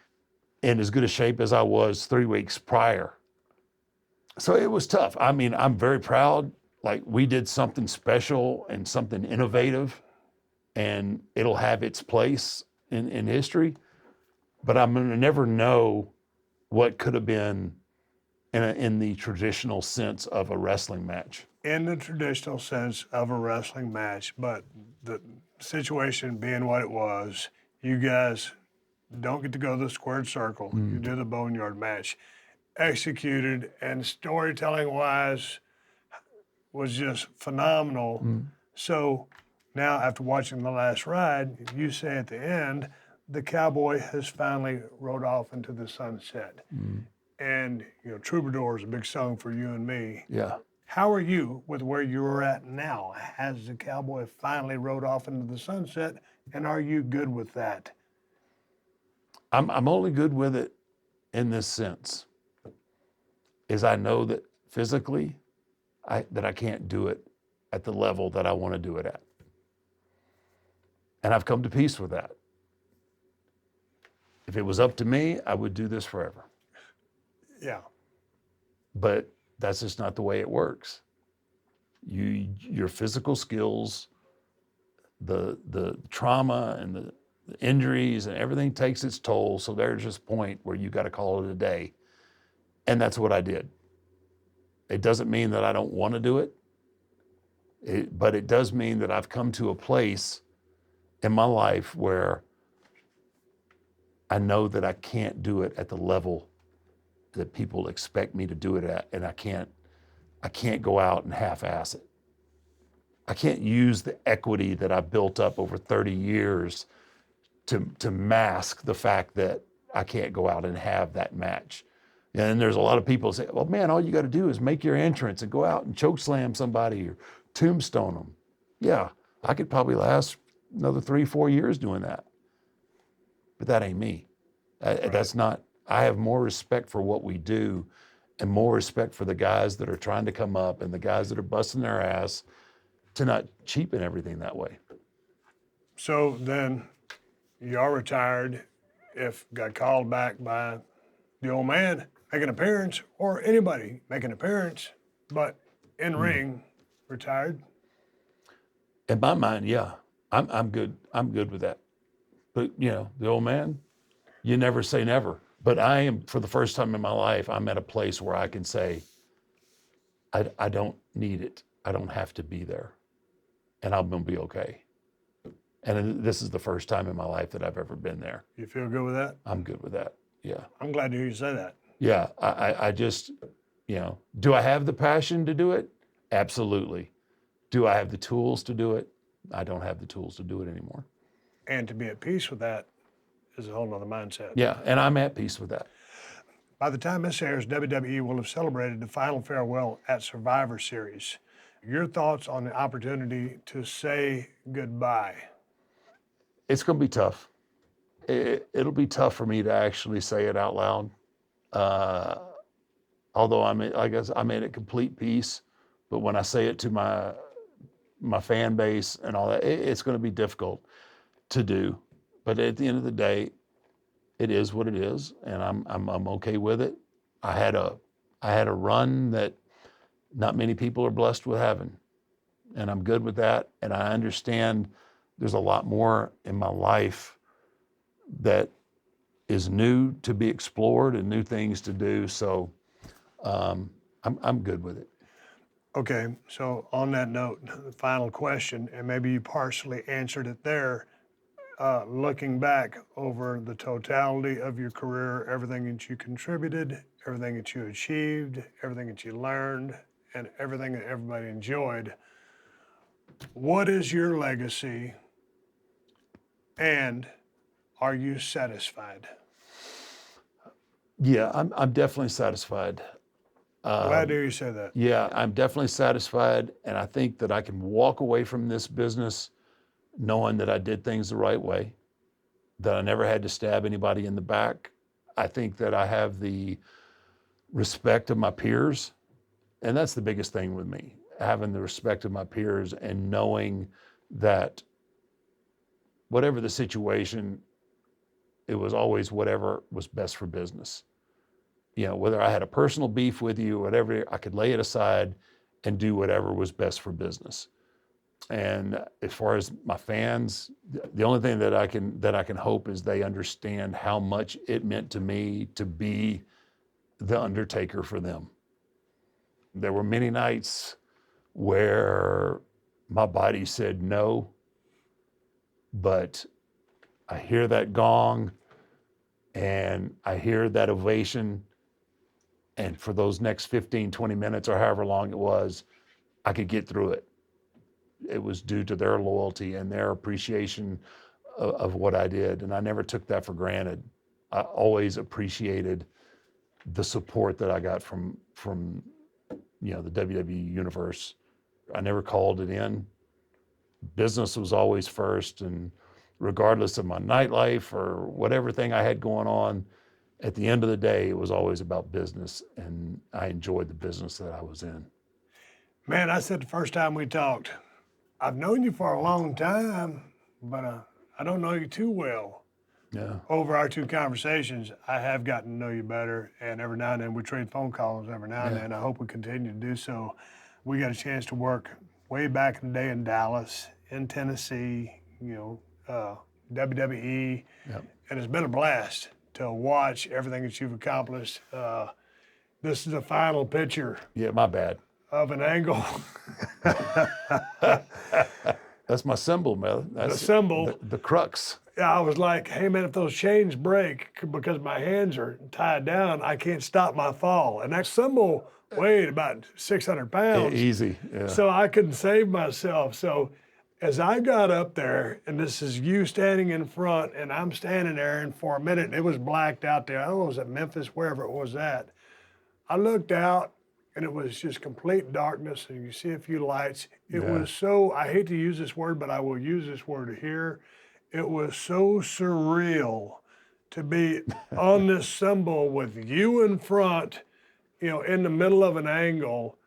in as good a shape as I was 3 weeks prior. So it was tough. I mean, I'm very proud. Like, we did something special and something innovative, and it'll have its place in history. But I'm going to never know what could have been in the traditional sense of a wrestling match. In the traditional sense of a wrestling match, but the situation being what it was, you guys don't get to go to the squared circle. You do the Boneyard match. Executed and storytelling-wise was just phenomenal. So now, after watching The Last Ride, you say at the end, the cowboy has finally rode off into the sunset. And, Troubadour is a big song for you and me. Yeah. How are you with where you're at now? Has the cowboy finally rode off into the sunset, and are you good with that? I'm only good with it in this sense, is I know that physically, that I can't do it at the level that I want to do it at. And I've come to peace with that. If it was up to me, I would do this forever. Yeah. But that's just not the way it works. Your physical skills, the trauma and the injuries and everything takes its toll. So there's just a point where you got to call it a day. And that's what I did. It doesn't mean that I don't want to do it, but it does mean that I've come to a place in my life where I know that I can't do it at the level that people expect me to do it at, and I can't go out and half-ass it. I can't use the equity that I built up over 30 years to mask the fact that I can't go out and have that match. And there's a lot of people say, well, man, all you got to do is make your entrance and go out and choke slam somebody or tombstone them. Yeah, I could probably last another 3-4 years doing that. But that ain't me. That's not, I have more respect for what we do and more respect for the guys that are trying to come up and the guys that are busting their ass to not cheapen everything that way. So then you are retired. If got called back by the old man, make an appearance, or anybody make an appearance, but in ring, retired. In my mind, yeah, I'm good. I'm good with that. But you know, the old man, you never say never. But I am, for the first time in my life, I'm at a place where I can say, I don't need it. I don't have to be there, and I'm gonna be okay. And this is the first time in my life that I've ever been there. You feel good with that? I'm good with that. Yeah. I'm glad to hear you say that. Yeah. I just, you know, do I have the passion to do it? Absolutely. Do I have the tools to do it? I don't have the tools to do it anymore. And to be at peace with that is a whole nother mindset. Yeah. And I'm at peace with that. By the time this airs, WWE will have celebrated the final farewell at Survivor Series. Your thoughts on the opportunity to say goodbye? It's going to be tough. It'll be tough for me to actually say it out loud. Although I'm at complete peace, but when I say it to my fan base and all that, it's going to be difficult to do. But at the end of the day, it is what it is, and I'm okay with it. I had a run that not many people are blessed with having, and I'm good with that. And I understand there's a lot more in my life that is new to be explored and new things to do. So I'm good with it. Okay, so on that note, the final question, and maybe you partially answered it there. Looking back over the totality of your career, everything that you contributed, everything that you achieved, everything that you learned, and everything that everybody enjoyed, what is your legacy, and are you satisfied? Yeah, I'm definitely satisfied. Glad to hear you say that. Yeah, I'm definitely satisfied, and I think that I can walk away from this business knowing that I did things the right way, that I never had to stab anybody in the back. I think that I have the respect of my peers, and that's the biggest thing with me, having the respect of my peers and knowing that whatever the situation, it was always whatever was best for business. You know, whether I had a personal beef with you or whatever, I could lay it aside and do whatever was best for business. And as far as my fans, the only thing that I can hope is they understand how much it meant to me to be the Undertaker for them. There were many nights where my body said no, but I hear that gong and I hear that ovation. And for those next 15, 20 minutes or however long it was, I could get through it. It was due to their loyalty and their appreciation of what I did. And I never took that for granted. I always appreciated the support that I got from you know, the WWE universe. I never called it in. Business was always first, and regardless of my nightlife or whatever thing I had going on, at the end of the day, it was always about business, and I enjoyed the business that I was in. Man, I said the first time we talked, I've known you for a long time, but I don't know you too well. Yeah. Over our two conversations, I have gotten to know you better, and every now and then we trade phone calls every now and then. I hope we continue to do so. We got a chance to work way back in the day in Dallas, in Tennessee, you know, WWE, Yep. and it's been a blast to watch everything that you've accomplished. This is the final picture Yeah, my bad. of an angle. That's my symbol, man. That's The symbol. The crux. Yeah, I was like, hey man, if those chains break because my hands are tied down, I can't stop my fall. And that symbol weighed about 600 pounds. Easy. Yeah. So I couldn't save myself. So as I got up there, and this is you standing in front, and I'm standing there, and for a minute, it was blacked out there. I don't know, it was at Memphis, wherever it was at. I looked out, and it was just complete darkness, and you see a few lights. It was so, I hate to use this word, but I will use this word here. It was so surreal to be on this symbol with you in front, in the middle of an angle,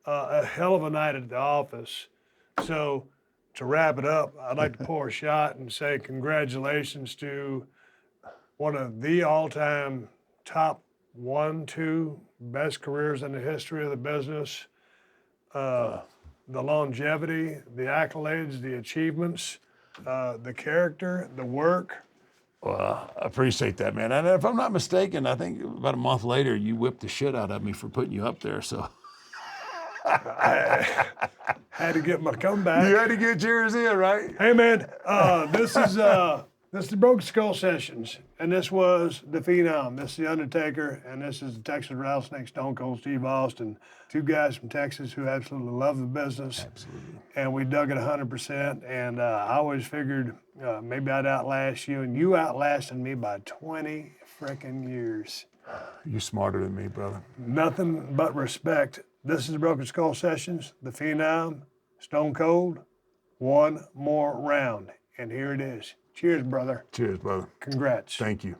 a hell of a night at the office. So to wrap it up, I'd like to pour a shot and say congratulations to one of the all-time top 1, 2 best careers in the history of the business. The longevity, the accolades, the achievements, the character, the work. Well, I appreciate that, man. And if I'm not mistaken, I think about a month later, you whipped the shit out of me for putting you up there. So Had to get my comeback. you had to get yours in, right? Hey man, this is the Broken Skull Sessions, and this was the Phenom. This is the Undertaker, and this is the Texas Rattlesnake Stone Cold Steve Austin. 2 guys from Texas who absolutely love the business. Absolutely. And we dug it 100%. And I always figured maybe I'd outlast you, and you outlasted me by 20 freaking years. You're smarter than me, brother. Nothing but respect. This is the Broken Skull Sessions, the Phenom, Stone Cold. One more round, and here it is. Cheers, brother. Cheers, brother. Congrats. Thank you.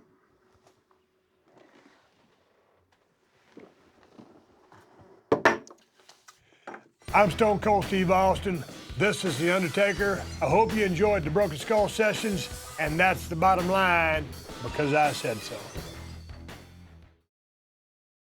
I'm Stone Cold Steve Austin. This is The Undertaker. I hope you enjoyed the Broken Skull Sessions, and that's the bottom line because I said so.